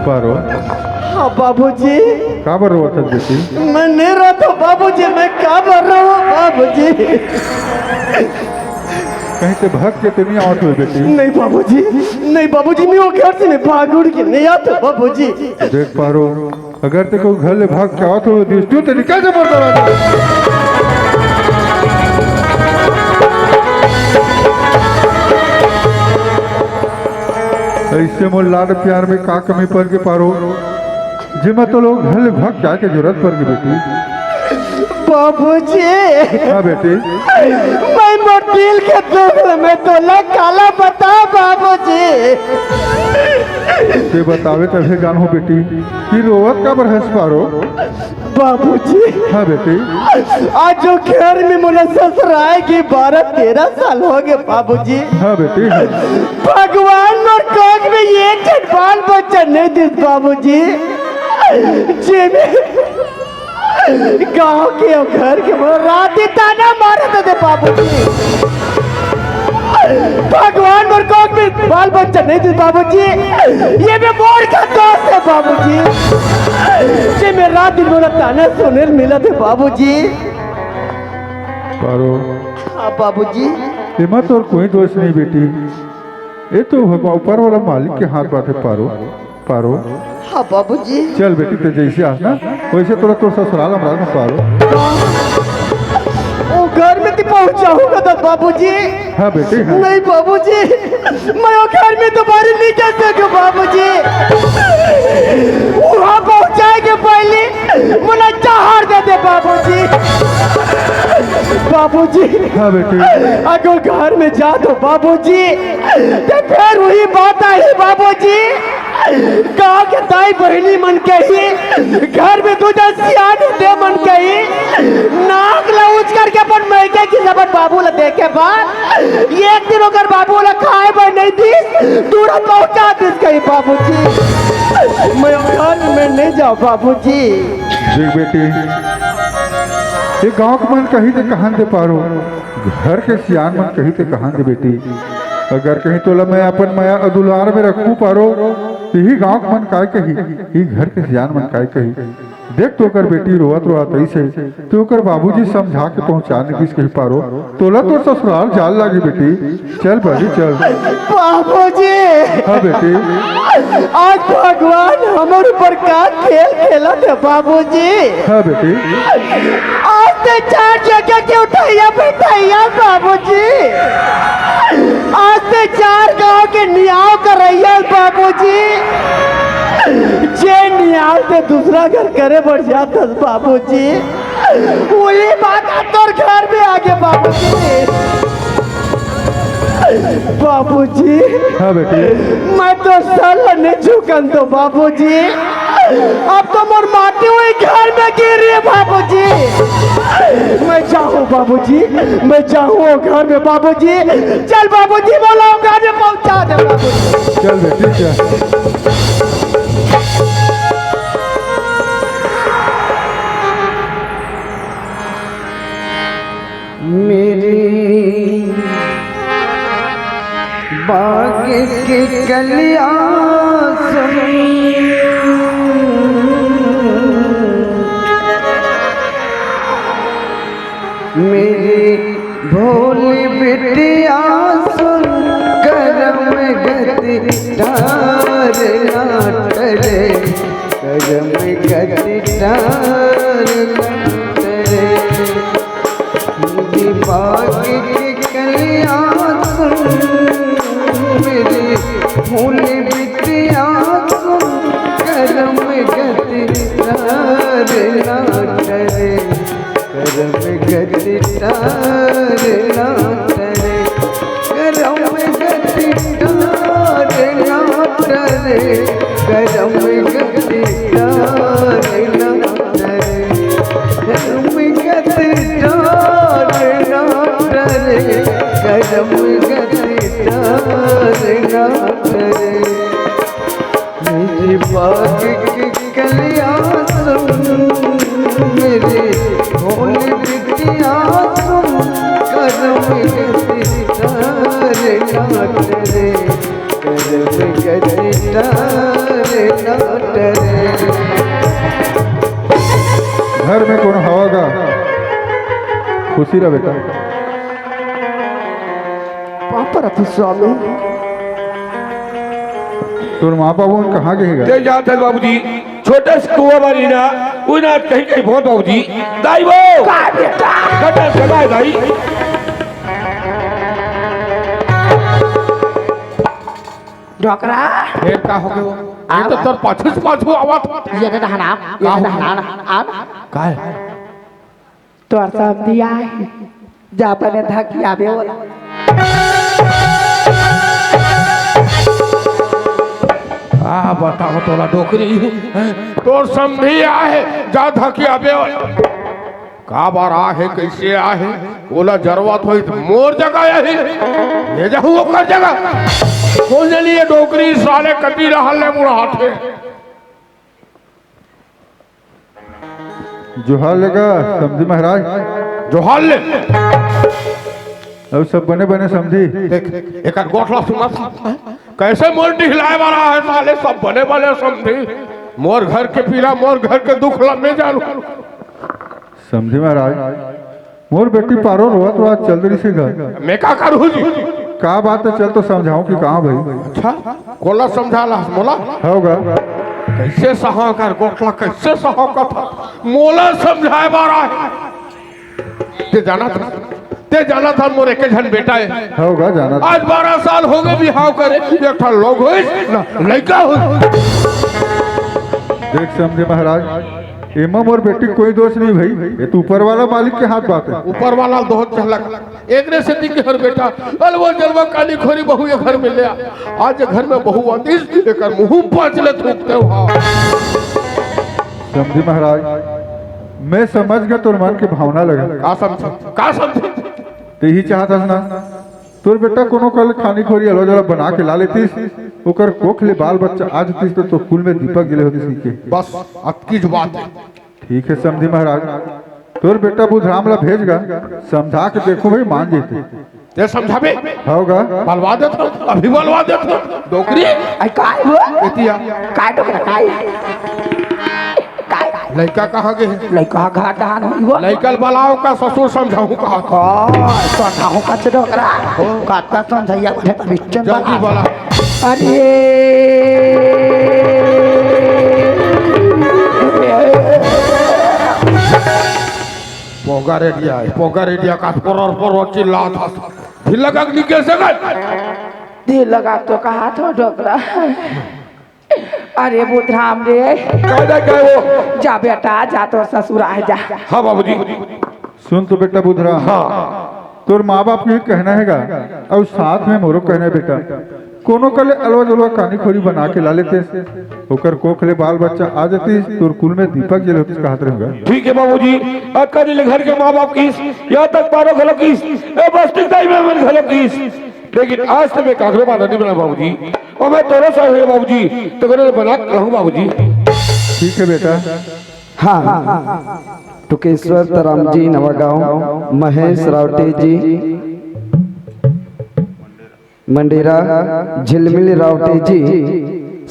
पारो हाँ बाबूजी का बर रोवा था बेटी मैं नहीं रहा तो बाबूजी मैं क्या कर रहा हूँ बाबूजी कहीं से भाग के तो नहीं आवत हुए बेटी नहीं बाबूजी नहीं बाबूजी मैं वो घर से नहीं भाग उड़ के नहीं आता बाबूजी देख पारो अगर ते को घर ले भाग के आवत हुए दिस तू तो निकल जा मर दरवाजा ऐसे मोर लाड प्यार में का कमी पड़ के पारो जिमा तो लोग घर ले भाग जाए के जरूरत पड़ गई बेटी बाबूजी हाँ बेटी मैं मोटिल के दोगल में तो काला बता बाबूजी ते बतावे तभी गान हो बेटी कि रोवत का बर हंस पारो बाबूजी हाँ बेटी आज जो घर में मुझे ससुराल की 12-13 साल हो गए बाबूजी हाँ बेटी हाँ। भगवान और कोक में ये बाल बच्चा नहीं दी बाबूजी जे में गांव के और घर के रात ताना मारे थे बाबूजी भगवान और कोक में बाल बच्चा नहीं दी बाबूजी ये भी मोर का दोस्त है बाबूजी जे में रात दिन बोला ताना सुने मिला थे बाबूजी पारो हाँ बाबूजी हिम्मत और कोई दोष नहीं बेटी ये तो भगवान ऊपर वाला मालिक के हाथ बात है पारो पारो हाँ बाबूजी चल बेटी तो जैसे आसना वैसे तोरा तो ससुराल हमरा में पारो वो घर में तो पहुंचाऊंगा तो बाबूजी हाँ बेटी हाँ। नहीं बाबूजी मैं वो घर में तुम्हारी नहीं जा सकूं बाबूजी वहाँ पहुंचाएंगे पहले मुझे चाहर दे दे बाबूजी बाबूजी हाँ बेटी अगर घर में जा तो बाबूजी तो फिर वही बात आई बाबूजी गाँव के दाई बहनी मन कही घर में दूजा सियानी दे मन कही नाक लउच करके अपन मैके की जबन बाबू ला देखे बाद एक दिन अगर बाबू ला खाए पर नहीं दी तुरंत पहुंचा दिस कही बाबूजी मैं घर में नहीं जाऊँ बाबूजी देख बेटी ये गांव के मन कहीं ते कहां दे पारो घर के सियान मन कहीं ते कहां दे बेटी अगर कहीं तोला मैं अपन माया अदुलार में रखूं पारो यही गांव के मन काय कही ये घर के सियान मन काय कही देख तो कर बेटी रोवत रोवत ऐसे तो कर बाबूजी समझा के पहुंचाने किस कही पारो तोला तो ससुराल जाल लागी बेटी चल बेटी चल बाबूजी हाँ बेटी आज भगवान हमारे ऊपर का खेल खेला थे बाबूजी हाँ बेटी आज से 4 जगह के उठाइया बैठाइया बाबूजी आज से 4 गांव के नियाव कर रही बाबूजी जे नियाव से दूसरा घर करे बढ़ जाता बाबूजी वही बात तोर घर में आगे बाबूजी बाबूजी हाँ बेटी मैं तो साल नहीं झुकन तो बाबूजी अब तो मोर माटी हुई घर में गिर रही है बाबूजी मैं चाहूँ बाबूजी मैं चाहूँ घर में बाबूजी चल बाबूजी बोला घर में पहुंचा दे बाबूजी चल बेटी चल मेरी की कलियां सुन, मेरी भोली बिटिया सुन, करम गति तार ना टरे, करम गति तार ना टरे। मेरी बाग की कलियां सुन, मेरी भोली बिटिया सुन, करम गति तार ना टरे, करम गति तार ना टरे, करम गति तार ना टरे, करम गति तार ना टरे, करम गति तार ना टरे, करम गति तार ना टरे। मेरी बाग की कलियां सुन, मेरी भोली बिटिया सुन, करम गति तार ना टरे, करम गति तार ना टरे। घर में कौन हवा का खुशी रह बेटा। पापा स्वामी तुम माँ बाबू कहाँ गए ते जात है बाबूजी, छोटे से कुआं बारी ना उना कहीं कहीं बहुत बाबूजी। दाई वो का बेटा कटा सगाई दाई। डोकरा फिर का हो गयो? ये तो तोर पाछू से पाछू आवाज। ये ना हना ये ना हना आ का है? तोर सब दिया है जापने धकी आबे वाला। बताओ तोला डोकरी तोर समझी आहे जा धकी आबे का बार आहे कैसे आहे बोला जरूरत होई तो मोर जगह यही ले जाऊं ओकर जगह कौन लिए डोकरी साले कटी रहल ले मुड़ा हाथे जोहार लेगा समझी महाराज। जोहार ले अब सब बने बने समझी। देख एक गोठला सुना था कैसे मोर डिहलाए वाला है साले सब बने बने समझी मोर घर के पीला मोर घर के दुख लम्बे जानू समझी महाराज। मोर बेटी पारो रोआ तो आज चल रही सी घर। मैं का करूँ जी का बात है चल तो समझाऊं कि कहाँ भाई। अच्छा कोला समझा ला मोला होगा कैसे सहा कर गोठला कैसे सहा का था मोला समझाए बारा है ते जाना था मोर एक जन बेटा है होगा जाना था। आज 12 साल हो गए बिहाव करे एक ठा लोग हो लड़का हो। देख समझे महाराज एमा मोर बेटी कोई दोष नहीं भाई ये तो ऊपर वाला मालिक के हाथ बात है। ऊपर वाला दोहत चलक एक ने से दिख हर बेटा अलवा जलवा काली खोरी बहू ये घर में ले आज घर में बहू आती एक मुंह पांचले थूकते हो। समझी महाराज मैं समझ गया तोर मन की भावना लगा का समझे ते ही चाहता ना तोर बेटा कोनो कल खानी खोरी अलग अलग बना के ला लेतीस ओकर कोख ले बाल बच्चा आज तीस तो कुल में दीपक गिले होती सीखे बस अतकी जो बात है। ठीक है समझी महाराज तोर बेटा बुधराम ला भेजगा समझा के देखो भाई मान जेते ते समझाबे होगा बलवा दे तो अभी बलवा दे तो डोकरी आई काय हो एतिया काय डोकरा काय लड़का कहाँ गए लइका घाटान हो लड़कल बलाओ का ससुर समझाऊं कहा समझाऊं का डोकरा काका समझाइया बिचन जल्दी बोला अरे पोगा रेडिया का पर चिल्ला था फिर लगा कैसे दिल लगा तो कहा था डोकरा। अरे बुधराम रे वो जा बेटा जा तो ससुर आ जा। हाँ बाबूजी सुन तो बेटा बुधराम हाँ तोर माँ बाप को कहना हैगा और साथ में मोरो कहना है बेटा कोनो कले अलवा जलवा कहानी खोरी बना के ला लेते ओकर कोखले बाल बच्चा आ जाती तोर कुल में दीपक जले होती कहत रहेगा। ठीक है बाबूजी अक्का घर के माँ बाप की यहाँ तक पारो घलो की बस्ती में मन घलो की लेकिन आज तक मैं कागरे बांधा नहीं बना बाबूजी और मैं तोरा सा है बाबूजी तो करे बना रहूं बाबूजी। ठीक है बेटा। हाँ टुकेश्वर तराम जी नवागांव, महेश रावटे जी मंडेरा झिलमिल रावटे जी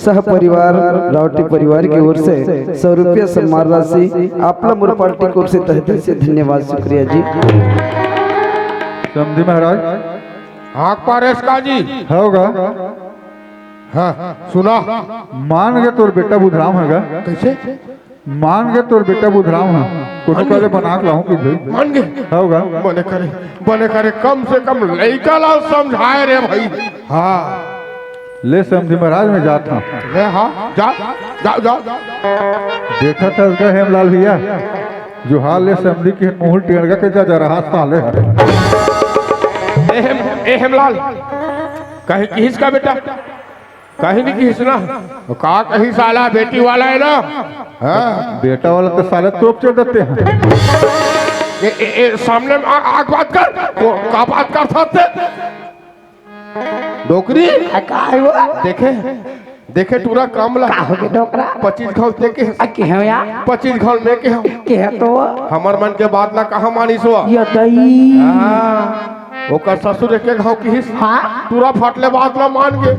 सह परिवार रावटी परिवार की ओर से 100 रुपया सम्मान राशि आपला मोर पार्टी की ओर से तहे दिल से धन्यवाद शुक्रिया जी। समझी महाराज हाँ पारेश का जी होगा। हाँ सुना मान गए तोर बेटा बुधराम हैगा। कैसे मान गए तोर बेटा बुधराम है कोनो काले बना के लाऊं कि भाई मान गए होगा। बने करे कम से कम लड़का ला समझाए रे भाई। हाँ ले समझी महाराज में जाता ले हाँ जा जा जा, जा। देखा था उसका हेमलाल भैया जो हाल ले समझी की मुहल टेढ़गा के जा रहा साले ए हेमलाल कहीं किस का बेटा कहीं नहीं किसना का कहीं साला बेटी वाला है ना। हाँ बेटा वाला तो साले तोप चढ़ देते हैं। सामने में आग बात कर का बात कर सकते डोकरी देखे देखे टूरा काम ला का हो गए डोकरा 25 घाव देके के है या 25 घाव में के है तो हमर मन के बात ला कहा मानी सो ये दई ओकर ससुर के घाव की हिस्सा हाँ टूरा फाटले बात ला मान के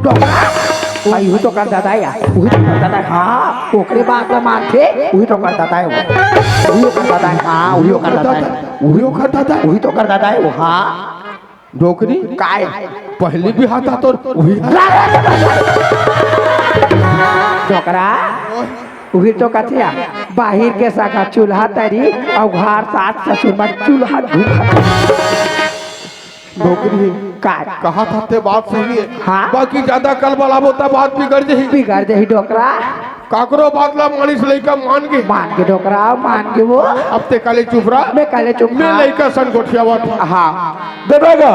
भाई वो तो कर दादा या वही तो कर दादा हाँ ओकरे बात ला मानते वही तो कर दादा है वही कर दादा है हाँ वही कर दादा है वही तो कर दादा है वो हाँ डोकरी काय पहली भी हाथा तो वही डोकरा वही तो कथिया बाहर के साका चूल्हा तरी और घर सास ससुर में चूल्हा डोकरी काय कहा था ते बात सही है। हाँ। बाकी ज्यादा कल बलाबो ता बात बिगड़ जही बिगाड़ दे डोकरा काकरो बात ला मानिस लइका मान के डोकरा मान के वो अब ते काले चुप रहा मैं काले चुप मैं लइका सन गोठियावा था। हाँ दादा का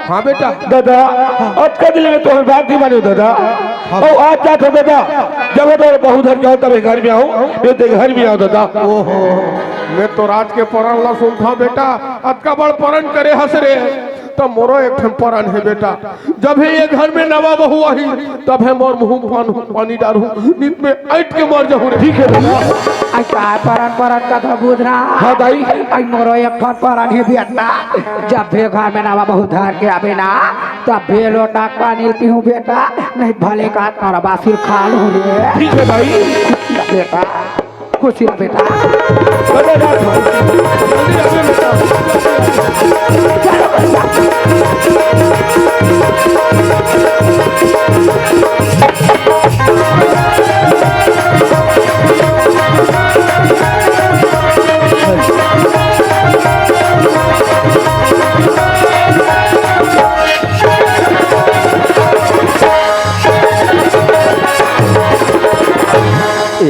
हाँ बेटा दादा आज का दिन में तो हम बात नहीं मानो दादा और आज क्या था दादा जब मैं तो बहुत घर जाऊँ तब घर में आऊँ ये तो घर में आओ दादा। ओहो मैं तो राज के परण ला सुनता बेटा अतका बड़ परण करे हंस रे तो मोरो एक परण है बेटा जब है ये घर में नवा बहू आई तब है मोर मुंह पानी डालू नींद में ऐट के मर जाऊँ। ठीक है दादा आई का परन का था बुधरा हाँ दाई आई मोरो एक परन ही बेटा जब भी घर में नवा बहुत धर के आवे ना तब भी लोटा पानी पीऊं बेटा नहीं भले का तारा बासिर खा लूं रे ठीक है दाई बेटा खुशी बेटा दादा जल्दी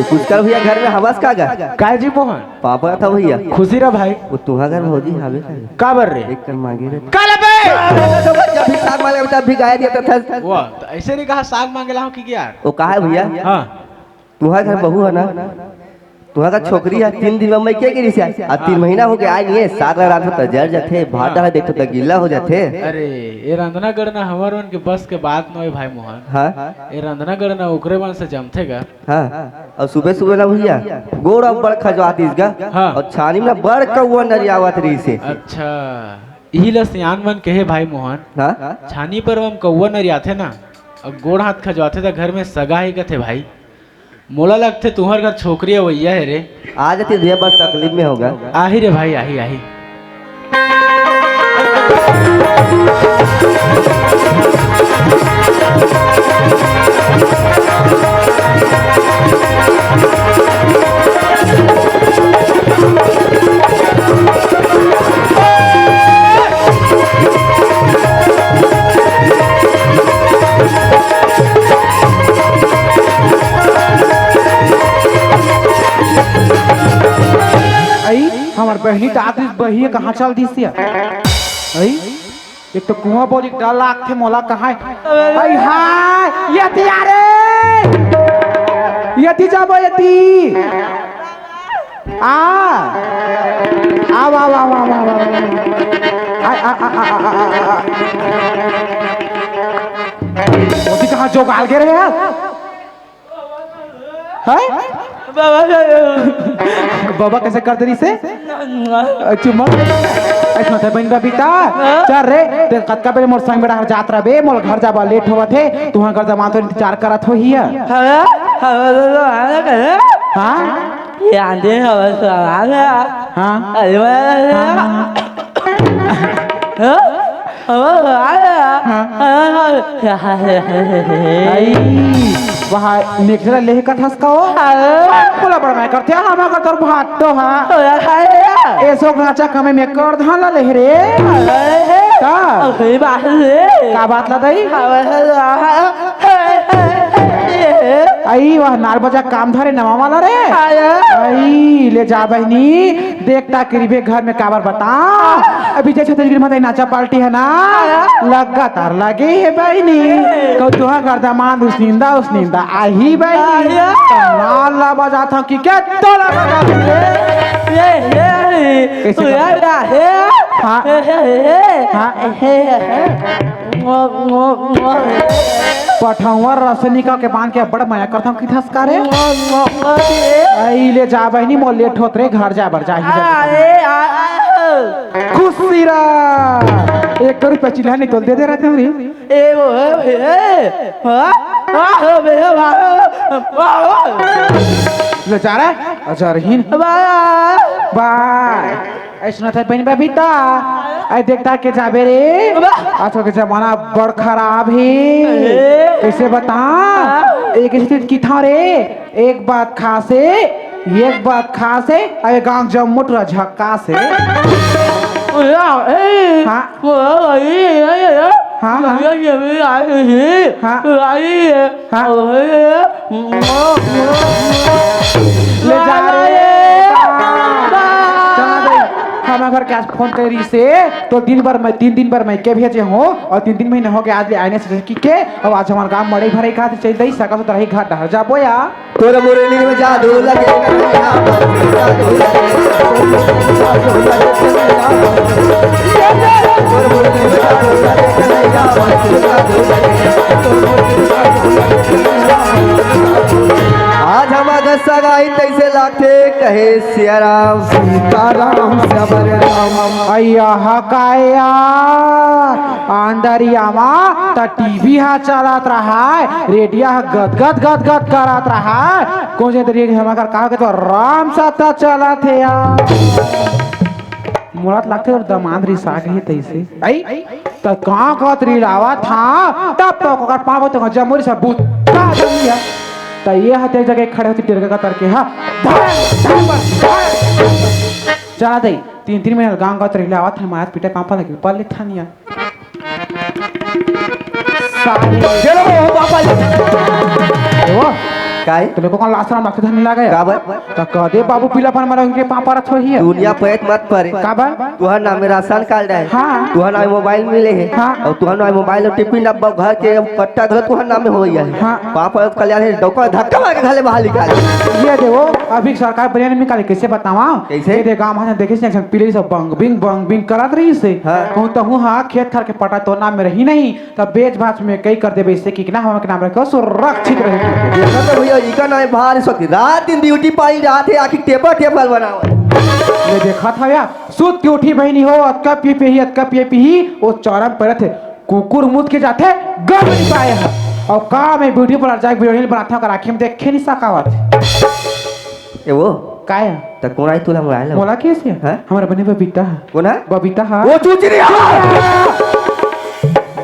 कुछ कर भैया घर में हवस का गा काय जी मोहन पापा था भैया खुशी रहा भाई वो तुहा घर भौजी हवे का बर रे एक कर मांगे रे काले बे जब भी साग मांगे तब भी गाय देता था। वाह तो ऐसे नहीं कहा साग मांगे लाओ कि यार वो कहा है भैया हाँ तुहा घर बहू है ना तुहा का छोकरी है 3 दिन में मैं क्या गिरी से आ 3 महीना हो गया आई नहीं है साग रात में तजर जाते भात डाल देखते तो गीला हो जाते। अरे ये रंधना गढ़ना हमार मन के बस के बात न होए भाई मोहन। हाँ ये रंधना गढ़ना ओकरे मन से जमथेगा। हाँ और सुबह सुबह ना भैया गोड़ अब बड़ खजवाती इसका हाँ। और छानी में बड़ कौआ नरियावत रही से। अच्छा यही ला सियान मन कहे भाई मोहन हाँ छानी पर हम कौआ नरियाथे ना और गोड़ हाथ खजवाथे तो घर में सगा ही कथे भाई मोला लगते तुम्हार घर छोकरी वैया है रे आ जाती भैया बस तकलीफ में होगा। आही रे भाई आही आही हमार बहनी तो आदमी बहिए कहाँ चल दी से आई एक तो कुआं बोल एक डाल लाख थे मोला कहाँ है आई हाय यति यारे यति जाबो यति आ आ वा वा वा वा वा मोदी कहाँ जो गाल के रहे हैं बाबा कैसे कर दे से चुम्मा ऐसा थे बहन बबीता चल रे ते कतका बेर मोर संग बेड़ा जात रहे मोर घर जाबा लेट होवत है तुहा घर जमा तो इंतजार करत हो हिया हां ये आंधे हवा सवाल हां आई वहाँ नेक्स्ट ले का थस का बोला बड़ा मैं करते हम अगर तोर भात तो हां ऐसो गाचा कमे में कर धान ले रे का बात ला दई आई वह नाल बजा काम धरे नवा वाला रे आई ले जा बहनी देखता करीबे घर में काबर बता अभी जैसे छत्तीसगढ़ में नाचा पार्टी है ना लगातार लगे है बहनी कौ तुहा कर दामाद उस नींदा आई बहनी नाल ला बजा था कि क्या तोला बजा पठौर रसनिका के बांध के बड़ माया करता हूँ कि थसका रे आई ले जा बहनी मोर लेट होत रे घर जा बर जाही खुशी रा 1 रुपया चिल्ला नहीं तोल दे दे रहते हरी ले जा रहा अच्छा रहीन बाय ऐसा था बहनी बबीता आई देखता के जाबे रे अच्छा के जमाना बड़ खराब है कैसे बता एक स्थिति की था रे एक बात खासे अरे गांव जम्मुट झक्का से ले जा रे हम अगर कैश फोन करी से तो 3 दिन पर मैं के भेजे हूँ और 3 महीने हो गए आज ले आने से की के और आज हमारे गांव मड़े भरे का चल दई सका तो रही घर डहर जा बोया तोर मुरली में जादू लगे आज हमारा सगाई तैसे लाखे कहे सियाराम सीताराम सबर राम अय्या हकाया अंदरिया मा त टीवी हा चलत रहा रेडियो हा गद करत रहा कौन से तरीके हमार कहा के तो राम साता चलत है यार मुराद लगते और दमाद रिसा गई तैसे आई त कहां का त्रिलावा था तब तो कर पावो तो जमुरी सब भूत का दुनिया त ये हते जगह खड़े होती टिरका का तरके हा चला दई 3 महीने गांव का त्रिलावा था मार पीटे पापा लगे पल्ले थानिया चलो पापा काय तो लोगों को लासरा माथे धन लगा का बा त कदे बाबू पीला पर मारा उनके पापा रथ होई है दुनिया पैत मत परे का बा तुहर नाम में राशन कार्ड है हाँ। तुहर नाम मोबाइल मिले है हाँ। और तुहर नाम मोबाइल और टिफिन डब्बा घर के कट्टा घर तुहर नाम में हो गया है हाँ। पापा कल्याण है डॉक्टर धक्का मार के घाले बाहर निकाल ये देखो अभी सरकार बनियान निकाले कैसे बतावा कैसे? ये दे गांव में देखे से पीले सब बंग बिंग करत रही से हाँ। कहूं तो हूं हां खेत खर के पटा तो नाम में रही नहीं तब बेच भाच में कई कर देबे इससे कि ना हम के नाम रखो सुरक्षित रहे ये तो भैया इका नाम बाहर सकती रात दिन ड्यूटी पाई रात है आखिर टेबल बनाओ ये देखा था या सूत की उठी बहनी हो अक्का पी ही वो चौरम परत है कुकुर मुद के जाते गम नहीं पाए है और का में ब्यूटी पार्लर जाके वीडियो बनाता कर आंखें में देखे नहीं सकावत ए वो काय त कोन आई तुला मोबाइल बोला कैसे हैं? हमारे बने बबीता है कोन है बबीता है वो चूचरी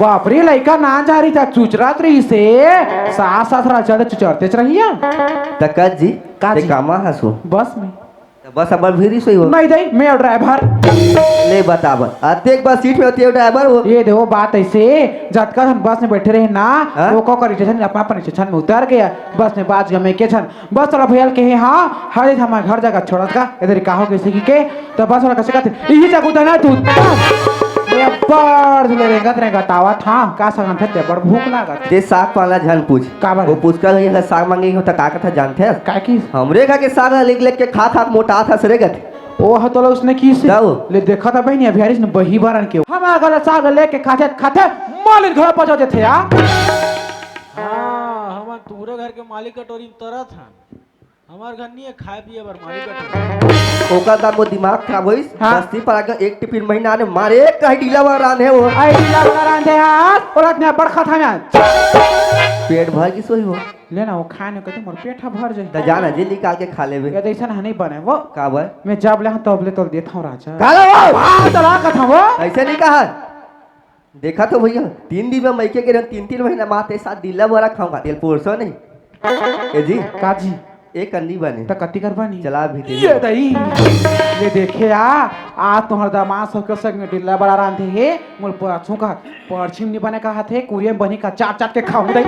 बाप रे लड़का ना जा रही था चुचरात रही से सास रहा चलते चुचरते रहिए तकत जी का ते जी? कामा हसो बस में बस अब भीरी सोई हो नहीं दे मैं ड्राइवर ले बताब आते एक बार सीट में होती है ड्राइवर हो ये देखो बात ऐसे जटका हम बस में बैठे रहे ना हाँ? वो को स्टेशन अपना स्टेशन में उतर गया बस में बात गमे के छन बस वाला भैया के हाँ हर हमारे घर जगह छोड़त का इधर कहो कैसे की के तो बस वाला कैसे कहते यही जगह उतर ना तू बड़ रहेगा तावा था का संग थे बड़ भूख लागत ते साग पाला झन पूछ का बार? वो पूछ कर ये साग मांगे हो त का कथा जानते हैं काय की हमरे घर के साग लिख के खा मोटा था सरे गत ओ हतोला उसने की से जाओ। ले देखा था बहनी अभी ने बही बारन के हमारा गला साग लेके खाते मालिक घर पहुंच जाते थे यार हाँ हमार पूरे घर के मालिक कटोरी तरह था हमार घर नहीं है खाए पिए बर मालिक बैठे ओका दाम वो दिमाग खराब होइस हाँ। बस्ती पर आके एक टिफिन महीना ने मारे कहीं ढीला वारान है वो आई ढीला वाला रांधे यार औरत ने बड़खा था मैं पेट भर की सोई हो लेना वो खाने कहते मोर पेट भर जाए त जाना जी निकाल के खा लेबे ये ऐसा नहीं बने वो का भाई मैं जब ले तब ले तो देता हूँ राजा काला वो हाँ तो ला कथा वो ऐसे नहीं कहा देखा तो भैया 3 दिन में मैके के 3 महीना माते साथ दिल्ला बड़ा खाऊंगा तेल पोरसो नहीं ए जी काजी एक कंदी बने तो कति कर बनी चला भीतर ये दई ये देखे आ तुम्हार दामाद सब के संग में ढिल्ला बड़ा रांधे हे मोल पाछू का परछिम नहीं बने कहा थे कुरियम बनी का चाट के खाऊं दई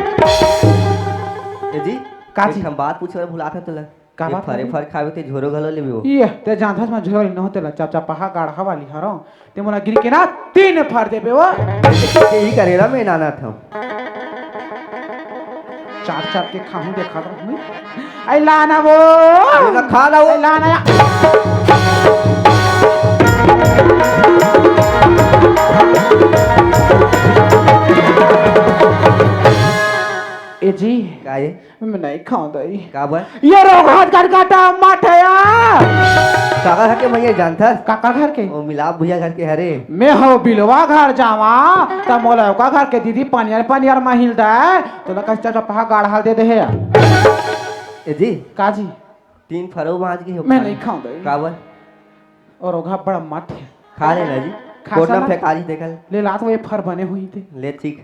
ए जी काजी? हम बात पूछे भुला था तुला का बात फरे फर खावे ते झोरो घलो लेबे वो ये ते जानथस में झोल न होते ला चाचा पहा गाढ़ा वाली हरो ते मोला गिर के ना 3 फाड़ देबे वो यही करेला मैं नाना था चाट के खाऊं देखा रहूं आई लाना वो ना खा ला वो आई लाना ए जी काए मैं नहीं खाऊं दई का भाई ये रोग हाथ काटा माठया काका है के मैं जानता काका घर के ओ मिलाप भैया घर के हरे मैं हो बिलवा घर जावा त मोला का घर के दीदी पानियार महिल दा तो ना कष्ट पहा गाढ़ा दे दे है ए जी काजी 3 फरो माज की हो मैं नहीं खाऊं दई का भाई और रोगा बड़ा मठ है खा लेना जी खा कोटना साला। फेकारी देखल ले लात वो फर बने हुई थे ले ठीक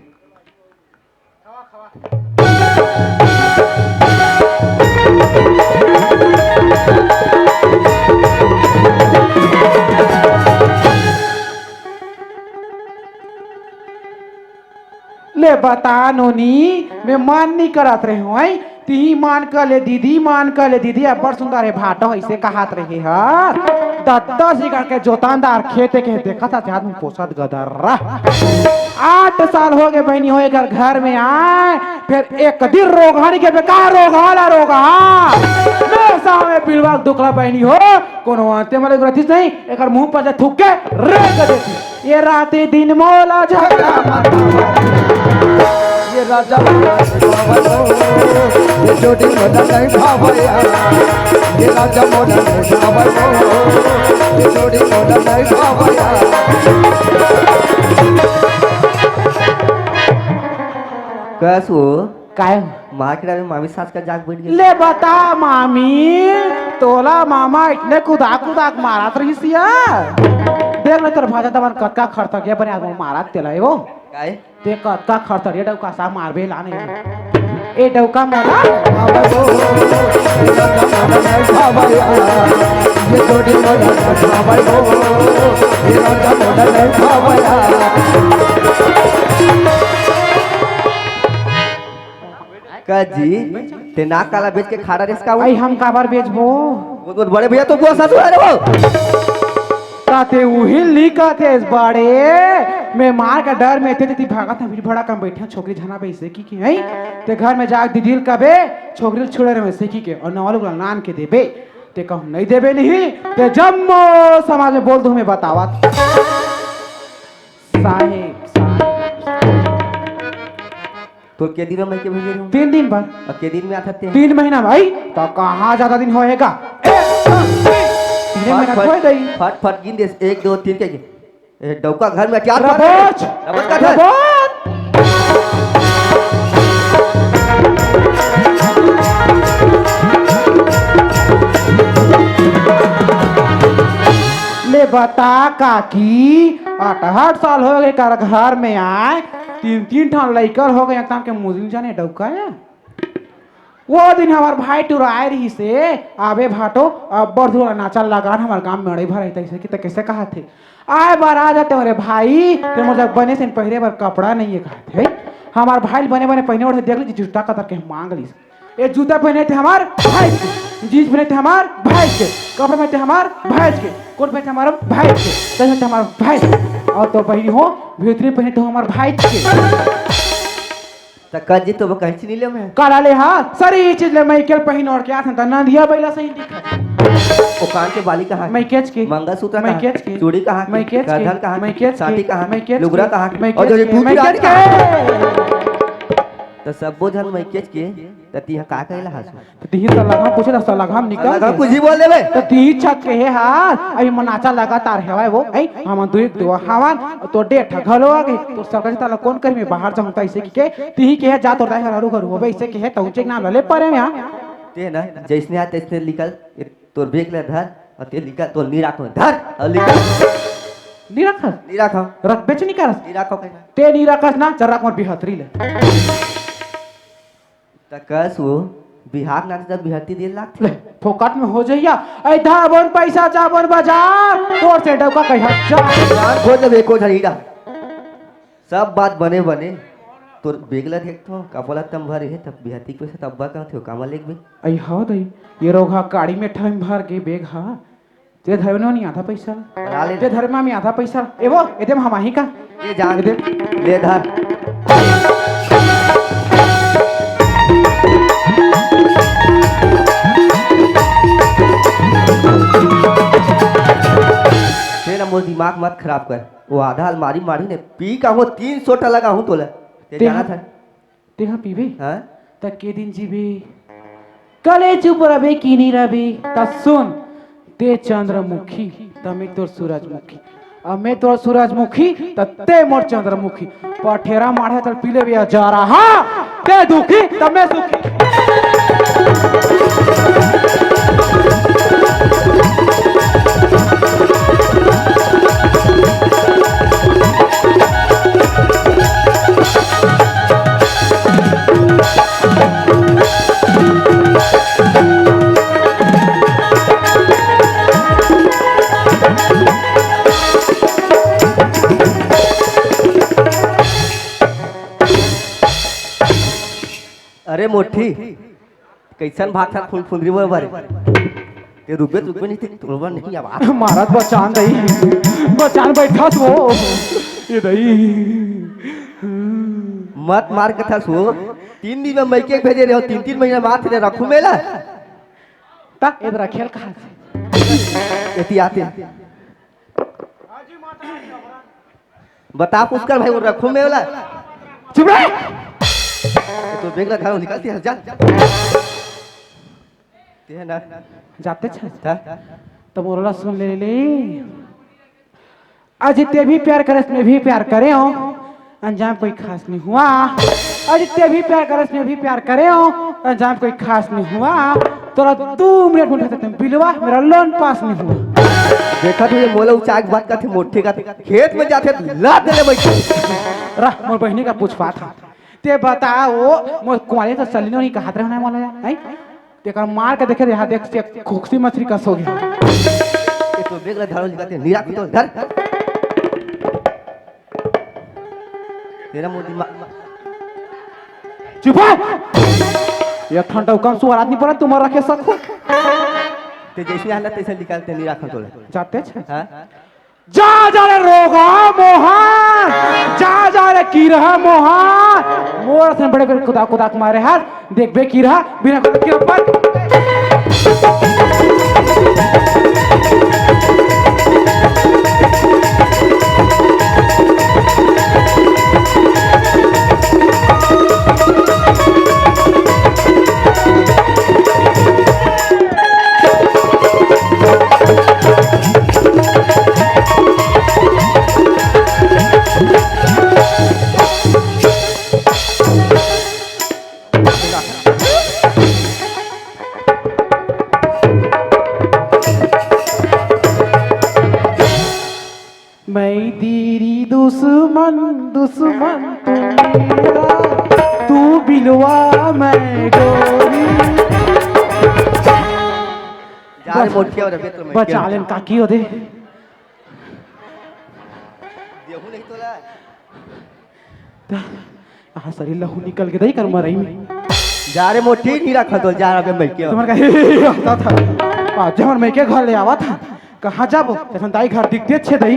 ले बता नोनी मैं मान नहीं करत रहे हो आई ती मान कर ले दीदी मान कर ले दीदी अब बड़ सुंदर है भाटो ऐसे कहात रहे हर दद्दा सिगर के जोतानदार खेते के देखा था आदमी पोसत गदर 8 साल हो गए बहनी हो कर घर में आए फिर एक दिन रोगानी के बेकार रोगा मैं सामने पिलवा दुखला बहनी हो कोनो आते मले ग्रथिस नहीं एकर मुंह पर थूक के रेग देती ये राते दिन मोला झगड़ा ये राजा ये जोड़ी मोला नहीं भावया ये राजा मोला नहीं भावया ये जोड़ी मोला नहीं भावया कसो काय मार्केट में मामी सास का जाग बैठ गया ले बता मामी तोला मामा इतने कुदाक मारत रही सिया देख ले तोर भाजा तमन कतका खर्च के बने आदमी मारत तेला वो काए ते कतका खर्च रे डौका सा मारबे लाने ए डौका मोला ये राजा मोला नहीं भावया ये जोड़ी मोला नहीं भावया ये राजा मोला नहीं भावया का जी ते नाक काला बेच के खाड़ा रेस का आई हम काबर बेचबो वो बड़े भैया तो बुआ ससुर है वो ताते उही लिखा थे इस बाड़े मैं मार का डर में थे ती भागा था भीड़ भड़ा कम बैठे छोकरी झना पे से की है ते घर में जाग दीदील कबे छोकरी छोड़े रहे से की के और नवालो नान के देबे ते कहूं नहीं देबे नहीं ते जम्मो समाज में बोल दूं मैं बतावत साहेब तो के दिन में के भेजे 3 दिन बाद और के दिन में आते 3 महीना भाई तो कहाँ ज्यादा दिन होएगा 3 महीना खोए गई फट फट गिन दे 1 2 3 के डौका घर में क्या रबोच रबोच का घर ले बता काकी 8 साल हो गए कर घर में आए 3 ठान लइकर हो गए एकदम के मुजलिम जाने डौका है वो दिन हमार भाई टुराए रही से आबे भाटो अब बरधुआ नाचल लगान हमार गांव में अड़े भर ऐसे कि कैसे कहा थे आए बार आ जाते मेरे भाई फिर मुझे बने से पहले बार कपड़ा नहीं है कहा थे हमार भाई बने पहने उड़े देख ली जूता कतर के मांग ली ये जूता पहने थे हमार भाई के जीन्स पहने थे हमार भाई के कपड़े पहने थे हमार भाई के कोट पहने थे हमारे भाई के पहने थे हमार भाई और तो बहनी हो भीतरी पहने थे हमार भाई के तक जी तो वो कहीं नहीं ले मैं काला ले हाँ सारी चीज ले मैं केल पहन और क्या था ना दिया बैला सही दिखा वो कान के बाली कहाँ मैं केच के मंगलसूत्र मैं कहाँ केच के चूड़ी कहाँ मैं केच के गरधन कहाँ मैं केच साटी के कहाँ मैं केच लुगरा के कहाँ मैं और जो केच के मैं पूरी केच के तो सब बोझल मैं केच के त ती का कहला हसु तो ती सलाघा पूछे ना सलाघा निकल लगा कुछ ही बोल देबे तो ती छत के है हां अभी मनाचा लगातार है वो ऐ हम दो हवन तो डेठ घलो आगे तो सरकार ताला कौन कर में बाहर जाऊं ऐसे के ती के है जा तो रहा हरु घर होबे ऐसे के है तो चेक नाम ले परे में ते ना जैसने आ तैसने निकल तोर बेग ले धर और ते निकल तो नी राखो धर और निकल नी रखा रख बेच नहीं कर नी राखो के ते नी रखस ना जरा मोर बिहतरी ले तकस वो बिहार ना जब बिहती दे लाख ले फोकट में हो जइया ऐ धाबन पैसा जाबन बाजार तोर से डबका कहिया जान खो जब एको झरीड़ा सब बात बने बने तोर बेगला देख तो कपला तम भर है तब बिहती को से तब्बा का थे कामा लेक भी ऐ हां दई ये रोगा गाड़ी में ठम भर के बेग हा ते धरनो नहीं आधा पैसा बना ले ते धर्मा में आधा पैसा एवो एदम हमाही का ये जान दे ले धर तेरा मोर दिमाग मत खराब कर वो आधा अलमारी मारी ने पी का हो 300 टा लगा हूं तोला ते जाना था तेहा पीबे हां त के दिन जीबे कले चुप रबे कीनी रबे त सुन ते चंद्रमुखी तमे तोर सूरजमुखी मैं तोर सूरजमुखी त ते मोर चंद्रमुखी पठेरा माढ़े त पीले बिया जा रहा ते दुखी त मैं सुखी अरे मोठी कैसन भाग था फुल फुंदरी बराबर ते रुपए नहीं थे तोड़वा नहीं आवाज महाराज बचान दई बचान बैठा वो ये दई मत मार के था सो 3 दिन में मैके भेजे रहे हो 3 महीना बाद थे रखू मेला ता इधर खेल कहां से एती आते बता पुष्कर भाई वो रखू मेला चुप रह तो बेगला घरों निकलती है जा ते ना जाते छ था तो मोरला सुन ले आज ते भी प्यार करे इसमें भी प्यार करे हो अंजाम कोई खास नहीं हुआ आज ते भी प्यार करे इसमें भी प्यार करे हो अंजाम कोई खास नहीं हुआ तोरा 2 मिनट में तुम बिलवा मेरा लोन पास नहीं हुआ देखा तो ये मोला ऊंचा बात का थे मोटे का थे खेत में जाते लात देले बैठे रह मोर बहनी का पूछवा था ते बताओ मोर कुआरे तो सलीनो नहीं कहात रहना मोला है ते कर मार के देखे यहां देख से खोखसी मछली का सो गया ये तो बेगला घरों निकलते नीरा तो घर तेरा मोदी चुप ये ठंडा कम सुअर आदमी पर तुम रखे सको ते जैसे आना तैसे निकालते नीरा खा जाते छ हां जा जा रे रोगा मोहन जा रे की रहा मोहन मोर से बड़े बड़े खुदा खुदा मारे हाथ देख बे की रहा बिना खुदा के ऊपर मैं तेरी दुश्मन दुश्मन तू मेरा तू बिलवा मैं गोरी यार मोटी और बेत में बचा लेन काकी हो दे देहू नहीं तोला आ शरीर लहू निकल के दई कर मरई में जा रे मोटी नीरा खा तो जा रे मैं के तुम्हारा का होता था आज हमर मैं के घर ले आवा था कहां जाबो तखन दाई घर दिखते छे दई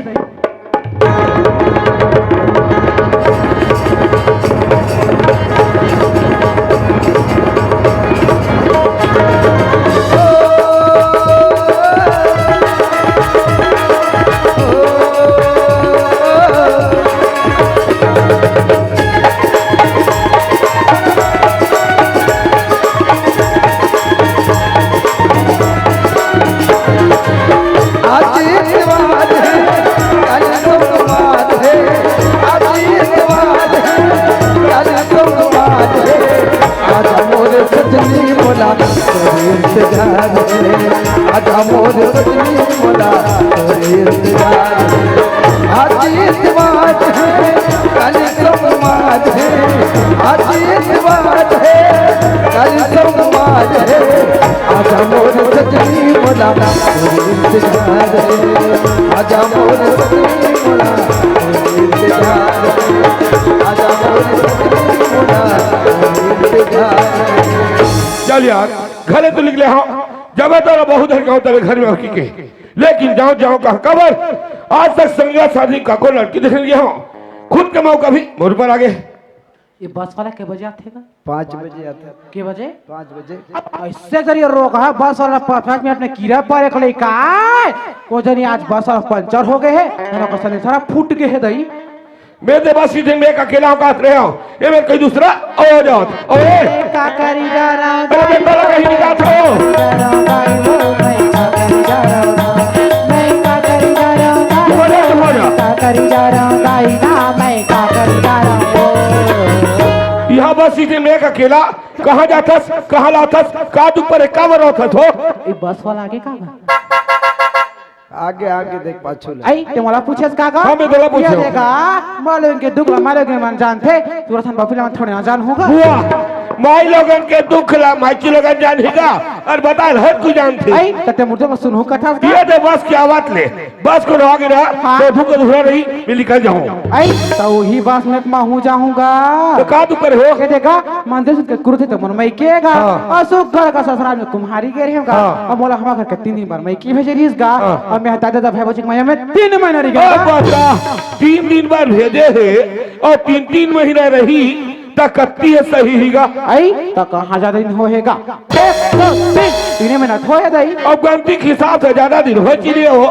मोर सजनी मोला तोरे इंतजार है। आज इतवार है कल सोमवार है, आज इतवार है कल सोमवार है, आजा मोर सजनी मोला तोरे इंतजार है, आजा मोर सजनी मोला तोरे इंतजार है, आजा मोर सजनी मोला तोरे इंतजार है। चल यार घरे तो निकले हाँ जब तो बहुत हर तेरे घर में हकी के, लेकिन जाओ जाओ कहा कबर आज तक संगा शादी का को लड़की देख लिया हूँ, खुद कमाओ कभी मोर पर आगे। ये बस वाला के बजे आते हैं? 5 बजे आता है। के बजे? 5 बजे। ऐसे जरिए रोक है बस वाला 5 मिनट में कीड़ा पर एक ले का वो जनी आज बस वाला पंचर हो गए है, दोनों का सने सारा फूट गए है दई। मैं तो बस सीधे में एक अकेला काट रहे हो, ये मैं कोई दूसरा ओ जाओ ओए का करी जा रहा हूं अरे मैं तो कहीं निकाल हो मैं का करी जा रहा हूं तुम्हारा तुम्हारा का करी जा रहा हूं दाई ना मैं का करी जा रहा हूं। यहाँ बस सीधे में एक अकेला कहाँ जाथस कहाँ लाथस का तू पर का बरौथत हो। ये बस वाला आगे का बा? आगे आगे देख पाछू ले। आई ते मला पूछेस का हाँ, मैं तोला पूछो। ये देखा मालूम के दुख मारे के मन जानते तुरसन बापीला मन थोड़े ना जान होगा। हुआ माई लोगन के दुख ला माई लोगन जानेगा और बता हर को जानते आई तते मुझे बस सुनो कथा का ये तो बस की आवाज ले बस को रोगे ना हाँ। तो भूख दूसरा नहीं मैं निकल जाऊँ आई तो वही बस में मैं हूं जाऊंगा तो का तू कर हो के देखा मंदिर से कुर्ते तो मन में केगा हाँ। और सुख घर का ससुराल में कुम्हारी के रहेगा हाँ। और मोला हमारा घर के 3 दिन बार मैं की भेजे रहीस गा और मैं हटा देता भाई बच्चे मैं 3 महीना रही और गया बता 3 दिन बाद भेजे है और 3 महीना रही तक कत्ती है सही हीगा आई तो कहां ज्यादा दिन होएगा 3 महीना होए दई अब गलती के हिसाब से ज्यादा दिन हो चिड़िए हो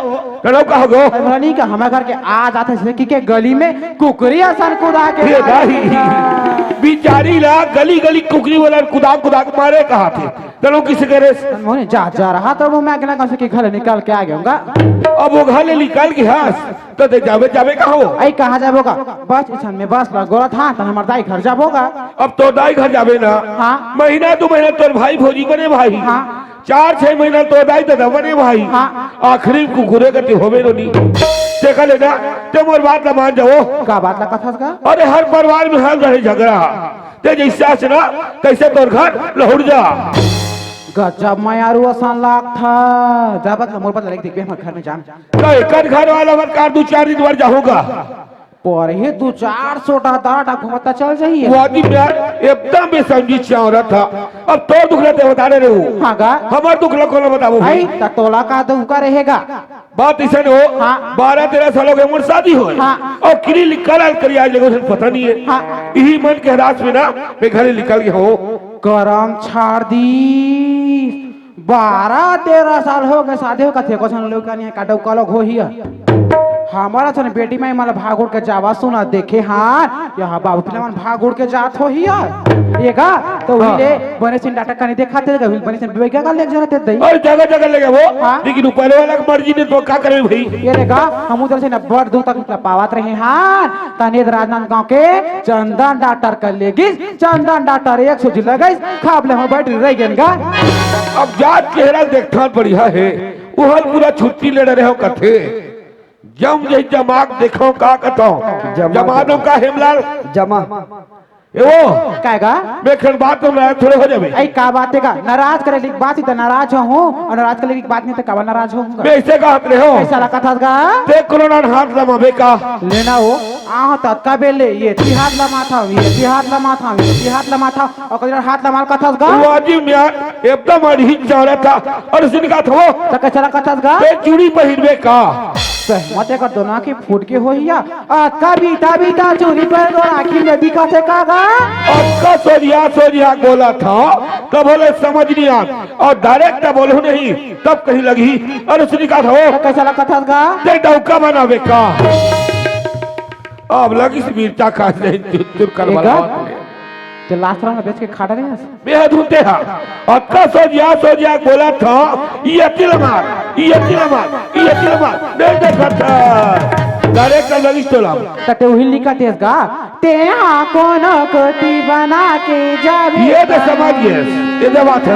करो कहो गो नहीं का हमारे घर के आ जाते से कि गली में कुकरी आसान कुदा के हे दाही बिचारी ला गली गली कुकरी वाला कुदा कुदा के मारे कहा थे चलो किसी करे मोने जा रहा तो वो मैं अगला कहां से कि घर निकाल के आ गया अब वो घर ले निकाल के हास तो दे जावे जावे कहो आई कहां जाबोगा बस इसन में बस लगोरा था तो हमार दाई घर जाबोगा अब तो दाई घर जावे ना हाँ। महीना 2 महीना तोर भाई भौजी बने भाई हाँ। 4-6 महीना तो दाई दादा बने भाई हाँ। आखिरी कुकुरे करते होवे नो नहीं देखा लेना ते मोर बात ना मान जाओ का बात ला कथा का अरे हर परिवार में हर रहे झगड़ा ते जैसे से ना कैसे तोर घर लहुड़ जा गजब मैं यारू आसान लाग था जाबत मोर पर लग देख हमारे घर में जान तो एक घर वाला मत कार 2-4 दिन बार जाऊंगा पर ही 200-400 डाटा घुमाता चल जाइए वो आदमी यार एकदम बेसमझी चाह था अब तो दुख लेते बता रहे हो हाँ गा हमार दुख लो ना बताओ आई तोला का दुख रहेगा बात ऐसा हो हाँ। 12-13 सालों के उम्र शादी हो हाँ। और किरी निकाल करी आज लोगों से पता नहीं है हाँ। यही मन के हरास में ना मैं घर निकल गया हो गरम छाड़ दी 12-13 साल हो गए शादी हो कथे को सन लोग का काटो कलो हो ही हमारा सन बेटी में मला भाग उड़ के जावा सुना देखे हाँ यहाँ बाबू पिला मन भाग उड़ के जात हो ही ये का तो वही बने सिन डाटा का नहीं दिखाते बने सिन बेगा का ले जाते दई और जगह जगह लगे वो हाँ। लेकिन ऊपर वाला की मर्जी ने तो क्या करे भाई ये देखा हम उधर से न बड़ दूर तक पावत रहे हाँ तनेद राजनांदगांव के चंदन डॉक्टर कर लेगी चंदन डॉक्टर 100 जी लगाई खाबले हम बैठ रह गए का अब जात चेहरा देखना बढ़िया है वो पूरा छुट्टी ले रहे हो कथे जम जय जमाक देखो का कतो जमानो का हेमलाल जमा ए वो काहेगा मैं खन बात तो ना थोड़े हो जावे आई का बात है का नाराज करे लिख बात ही तो नाराज हो और नाराज करे लिख बात नहीं तो का नाराज होऊंगा मैं ऐसे कहत रहे हो ऐसा लगा था का ते कोरोना हाथ लमावे का लेना हो आ तत का बेले ये ती हाथ लमा था ये ती हाथ लमा था ये ती हाथ लमा था और कदर हाथ लमाल का था का वो आदमी में एकदम अड़ही चौड़ा था और उसने कहा था वो तो कैसा लगा था का ते चूड़ी पहिरवे का सहमत कर दो ना कि फूट के हो या का बीता चोरी पर दो आखिर में दिखा से कागा आपका सोजिया बोला था तब बोले समझ नहीं आ और डायरेक्ट बोलो नहीं तब कहीं लगी और उसने कहा था वो कैसा लगा था का ते डौका बनावे का अब लगी से मिर्चा खा ले चुर कर वाला तो लास्ट राउंड में बेच के खाड़ा रहे बेहद होते हैं आपका सोजिया बोला था ये तिलमार नहीं देखा था डायरेक्ट लगी तोला तटे वही लिखा तेज का ते कौन कोती बना के जावे ये तो समझिए ये तो बात है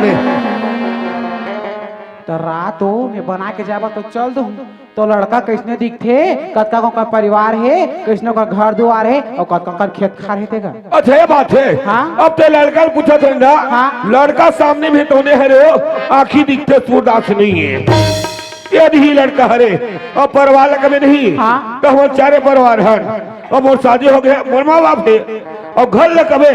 तो रात हो मैं बना के जाबा तो चल दूं तो लड़का कैसने दिखथे कतका को का परिवार है कैसनो का घर दुआर है और कतका का खेत खार है तेगा अच्छा ये बात है। हाँ। अब तो लड़का पूछा था ना। हाँ। लड़का सामने में तो है रे आँखी दिखते सूरदास नहीं है यदि ही लड़का हरे और परिवार कभी नहीं। हाँ। तो हम चारे परिवार हन अब वो शादी हो गया मोर माँ बाप है और घर ल कबे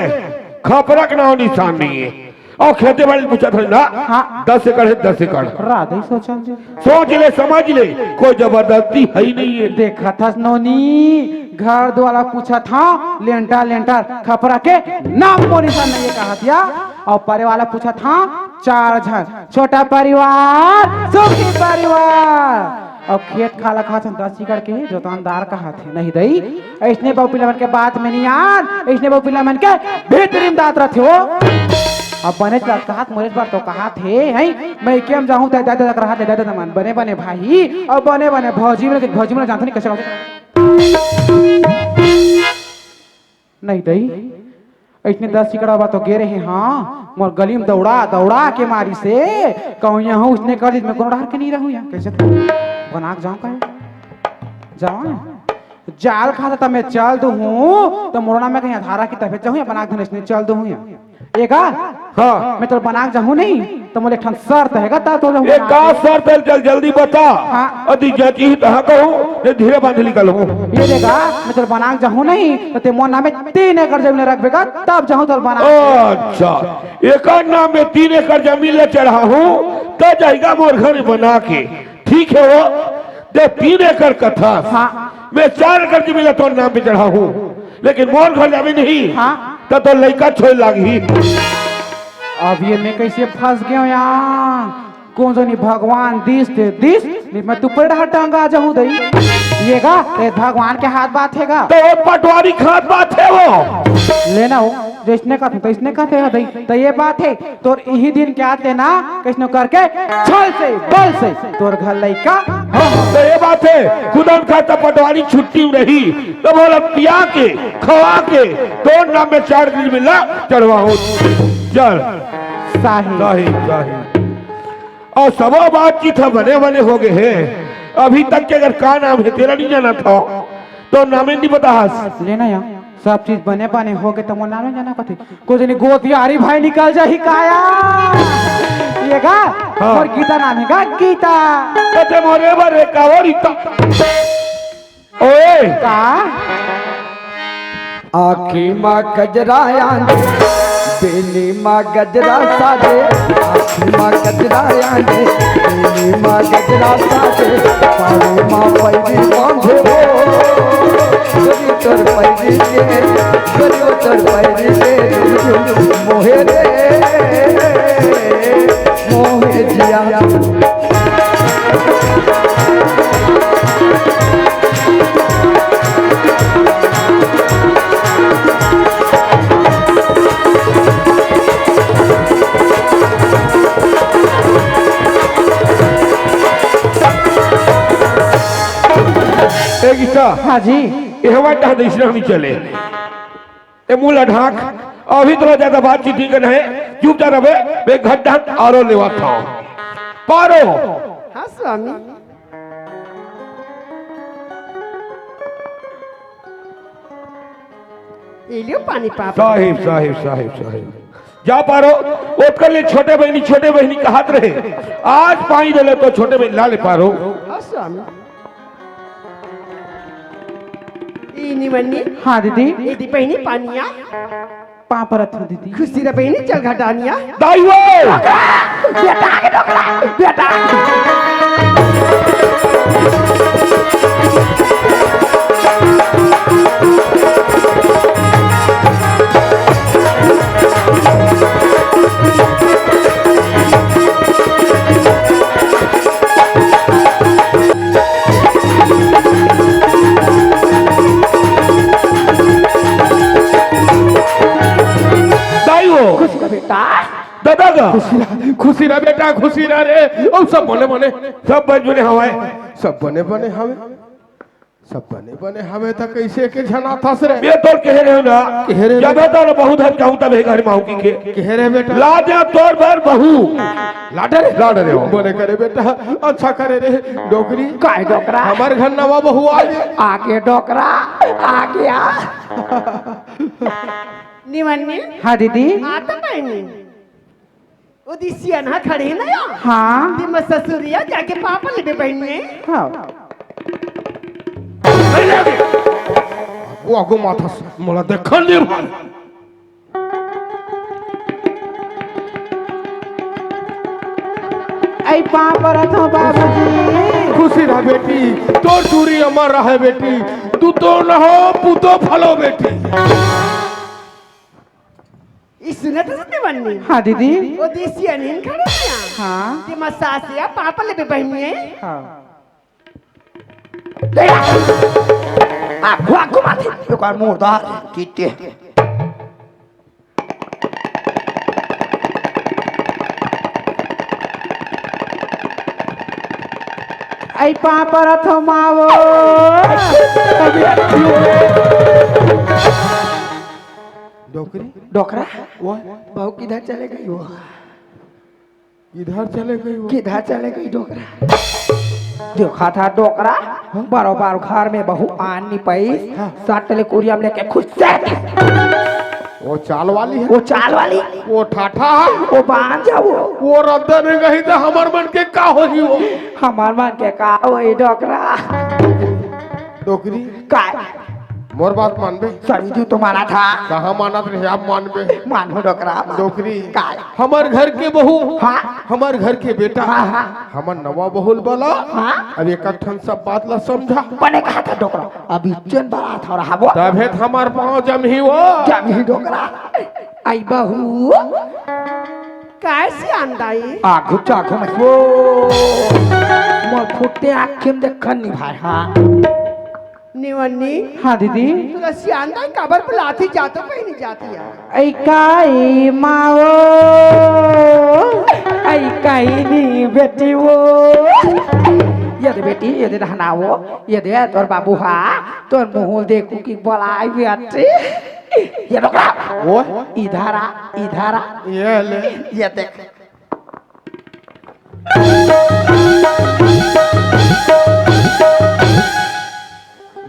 खपरा का नाम निशान नहीं है और खेते वाले पूछा था ना। हाँ। 10 एकड़ है 10 एकड़ रात ही सोचल जे सोच ले समझ ले कोई जबरदस्ती है ही नहीं है। देखा था नोनी घर द्वारा पूछा था लेंटर लेंटर खपरा के नाम को निशान नहीं है कहा दिया और परे वाला पूछा था 4 जन छोटा परिवार सुखी परिवार और खेत खाला खा 10 एकड़ के जोतानदार कहा थे नहीं दई ऐसने बहु पिलामन के बात में नहीं यार ऐसने बहु पिलामन के बेहतरीन दांत रथे वो अब बने कहा मोरेश बार तो कहा थे हैं मैं केम जाऊं दादा दादा रहा दादा मन बने बने भाई और बने बने भौजी में जानते नहीं कैसे नहीं दई इतने 10 एकड़ बा तो गे रहे हाँ मोर गली में दौड़ा दौड़ा के मारी से कहूँ यहाँ उसने कर दी मैं कोनो डर के नहीं रहूँ यहाँ कैसे बना के जाऊँ कहे जाऊँ जाल खाता था मैं चल दू हूँ तो मोरना में कहीं धारा की तबियत जाऊँ या बना के धन चल दू हूँ एगा हाँ। मैं तो बना के जाऊँ नहीं तो मोले ठन शर्त हैगा ता तो एक का शर्त है चल जल्दी बता। हाँ। अति जाती ही कहाँ कहूँ ये धीरे बांध निकल हूँ ये देगा मैं तो बना के जाऊँ नहीं तो ते मोर नाम में 3 एकड़ जमीन रखबेगा तब जाऊँ तो बना अच्छा एक नाम में 3 एकड़ जमीन ले चढ़ा हूँ तो जाएगा मोर घर बना के ठीक है वो दे 3 एकड़ का था। हाँ। मैं 4 एकड़ जमीन तो नाम पे चढ़ा हूँ लेकिन मोर घर जमीन नहीं। हाँ। तो लड़का छोड़ लागी अब ये मैं कैसे फंस गया यहाँ कौन जो नहीं भगवान दिस नहीं मैं तू पर टांगा जाऊँ दई ये गा ते भगवान के हाथ बात हैगा तो वो पटवारी खात बात है वो लेना हो जो इसने का तो इसने का थे दई तो ये बात है तोर यही दिन क्या थे ना किसने करके छल से बल से तोर घर लइका तो ये बात है खुदा खाता पटवारी छुट्टी रही तो बोला पिया के खवा के तो नाम में 4 दिन मिला चढ़वा हो चल साहिब और सब बातचीत बने बने हो गए हैं अभी तक के अगर का नाम है तेरा नहीं जाना था तो नामे नहीं बता लेना यहाँ सब चीज बने बने हो गए तो मोर नाम जाना कथे कुछ नहीं गोतियारी भाई निकल जा ही काया ये गा हाँ। और गीता नाम है गा गीता कते मोरे बरे कावरिता ओए का आखी माँ गजरा बेली माँ गजरा साजे आखी माँ गजरा बेली माँ गजरा साजे पावे माँ पैदी बांधे गोरी तोर पैदी के गोरी तोर पैदी के मोहे रे मोहे जिया हाँ जी ये हमारे ढाक इसलिए हम चले ये मूल ढाक अभी तो ज्यादा बातचीत नहीं करना है चुप जा रहे मैं घर ढाक आरो लेवा था पारो हाँ स्वामी ये लियो पानी पाप साहिब साहिब साहिब साहिब जा पारो ओकर ले छोटे बहनी का हाथ रहे आज पानी दे ले तो छोटे बहनी ला ले पारो हाँ स्वामी निमन्नी हाँ दीदी यदि बहनी पानिया पापरत हो दीदी खुशी रे बहनी चल घटानिया दाइयो बेटा के डोकरा बेटा दादा का खुशी रहा बेटा खुशी रहा रे और सब बने बने सब बने हवाए सब बने बने हवे सब बने बने हमें तो कैसे के जना था रे ये तो कह रहे हो ना कह रहे जब तो बहुत हद कहूं तब घर माऊ की के कह रहे बेटा ला दे तोर भर बहू लाडे रे बोले करे बेटा अच्छा करे रे डोकरी काय डोकरा हमार घर नवा बहू आगे डोकरा आ गया निवन्नी हाँ दीदी आता बहनी उदिसिया ना खड़े ना या हाँ दिम ससुरिया जाके पापा ले बहनी हाँ वो आगो माथा मोला देखल नहीं भाई ऐ पापा रखो बाबूजी खुशी रह बेटी तो चूरी अमर रहे बेटी तू तो न हो पुतो फलो बेटी इस सुनत निवन्नी हाँ दीदी उदिसिया नीन खड़े ना या हाँ दिम सासिया पापा ले बहनी हाँ आगो माथे एक बार मुर्दा कीटे ऐ पापा रखो मावो डोकरी डोकरा वो बहू किधर चले गई वो इधर चले गई वो किधर चले गई डोकरा देखा था डोकरा बरोबर घर में बहू आनी पैस सटले कुरियम लेके खुश से वो चाल वाली है वो चाल वाली वो ठाठा वो बांध जाओ वो रद्दा नहीं गई तो हमार मन के का होगी वो हमार मन के का वही डोकरा डोकरी का मोर बात मानबे समझू तुम्हारा था कहाँ मानत रहे आप मानबे मानो डोकरा डोकरी का हमार घर के बहू हाँ हमार घर के बेटा हाँ हमार नवा बहुल वाला हाँ अब एक ठन सब बात ला समझा बने कहा था डोकरा अभी चन बड़ा था रहा वो तबे हमार पाँव जम ही वो क्या भी डोकरा आई बहू कैसे आंदाई आगू चागू में वो मोर फुटे आँखें में देखन नहीं भाई हाँ निवन्नी हाँ दीदी तुला सियांदा कबर पर लाती जातो पे नहीं जाती है ऐ काई मावो ऐ काई नी बेटी वो ये दे बेटी ये दे रहना वो ये दे तोर बाबू हा तोर मुँह देखू की बोलाई बेटी ये डोकरा वो इधर आ ये ले ये देख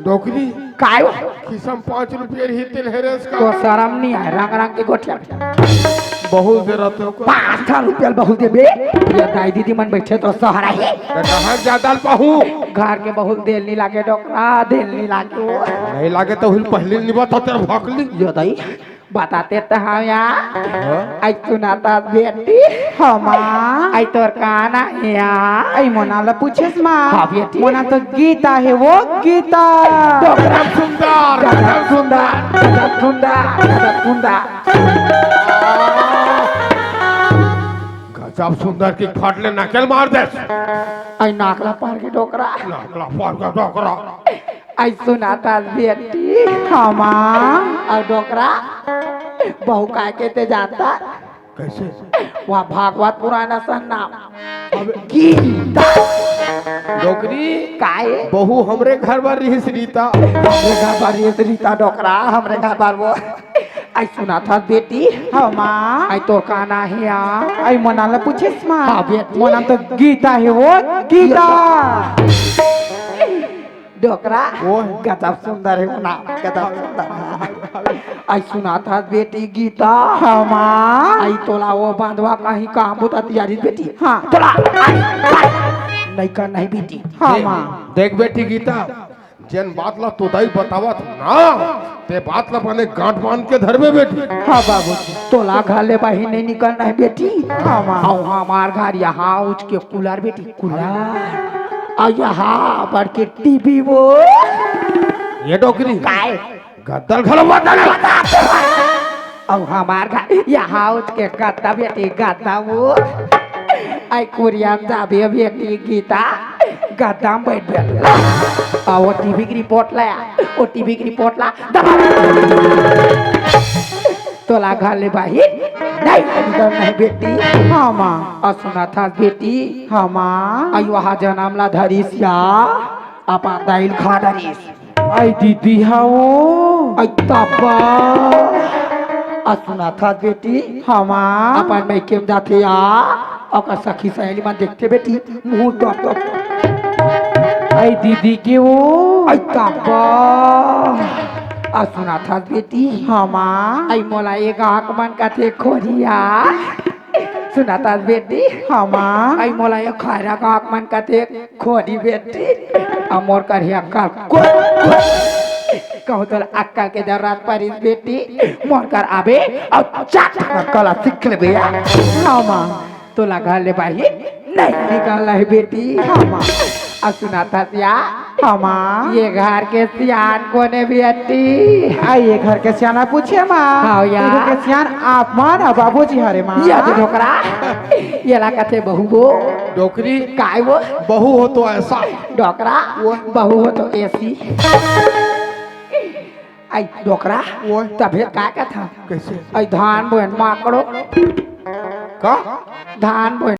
डोकरी काय किसम 5 रुपये ही तिल हेरेस तो का शर्म नहीं है रंग रंग के गोटिया बहुत देर रहते हो 5 रुपया बहुत देबे ये दाई दीदी मन बैठे तो सहारा है कहाँ ज्यादा पाहू घर के बहुत देर नहीं लागे डोकरा देर नहीं लागे नहीं लागे तो हिल पहले निभा था तेरा भोकली यो दाई बताते तो हम यहाँ आई सुनाता बेटी हमा आई तोर काना है यहाँ ऐ मोनाला पूछेस माँ हाँ बेटी मोना तो गीता है वो गीता डोकरा सुंदर गजब सुंदर गजब सुंदर गजब सुंदर गजब सुंदर की फाटले नकल मार दे आई नाकला पार के डोकरा नाकला पार का डोकरा आई सुनाता बेटी हमा और डोकरा बहू का के जाता कैसे वहाँ भागवत पुराना सन नाम गीता डोकरी काय बहू हमरे घर बार रही रीता हमरे घर पर ये रीता डोकरा हमरे घर पर वो आई सुना था बेटी हमा आई तो काना है यहाँ ऐ मोनाला पूछेस माँ हाँ बेटी मोना तो गीता है वो गीता डोकरा वो गजब सुंदर है वो नाम गजब सुंदर आई सुना था बेटी गीता हमा आई तोला वो बांधवा कहीं काम होता तैयारी बेटी हाँ तोला नहीं कर नहीं बेटी हमा देख बेटी गीता जन बात ला तो दाई बतावा था ना ते बात ला बने गांठ बांध के धर में बेटी हाँ बाबूजी तोला घर ले बाही नहीं निकलना है बेटी हमा आओ हमार घर यहाँ उठ के कूलर बेटी कूलर और यहाँ बढ़ के टीवी वो ये डोकरी काय गद्दल खलो और हमार घर यहाँ उठ के गद्दा बेटी गद्दा वो आई कुरियम जाबे बेटी गीता गद्दा में बैठ गया और वो टीवी की रिपोर्ट लाया वो टीवी की रिपोर्ट ला दबा तोला घर ले बाही नहीं निकल नहीं बेटी हमा और सुना था बेटी हमा आई वहाँ जन्म ला धरिसिया apa dail khadaris आई दीदी हाओ ai tapa asuna था बेटी हमा अपन में केम जाते या और सखी सहेली मन देखते बेटी मुंह टप टप आई दीदी के वो ai tapa asuna था बेटी हमा ai मोला एक आंख मन का थे खोरिया सुना था बेटी हमा आई मोला एक खायरा का आंख मन का थे खोरी बेटी अमोर कर ही अक्कल कहूँ तो अक्कल के जरूरत पड़ी बेटी मोर कर आबे और चाट कला सीख ले भैया हमा तो लगा ले भाई नहीं निकाल है बेटी हमा अब सुना था सिया हमा ये घर के सियान कोने बेटी आई ये घर के सियाना पूछे माँ हाँ यार। ये घर के सियान आप माँ ना बाबूजी हरे माँ ये तो ढोकरा ये लगा थे बहू वो डोकरी काय वो बहू हो तो ऐसा ढोकरा बहू हो तो ऐसी आई ढोकरा वो तभी का था कैसे आई धान बोन माकड़ो का धान बोन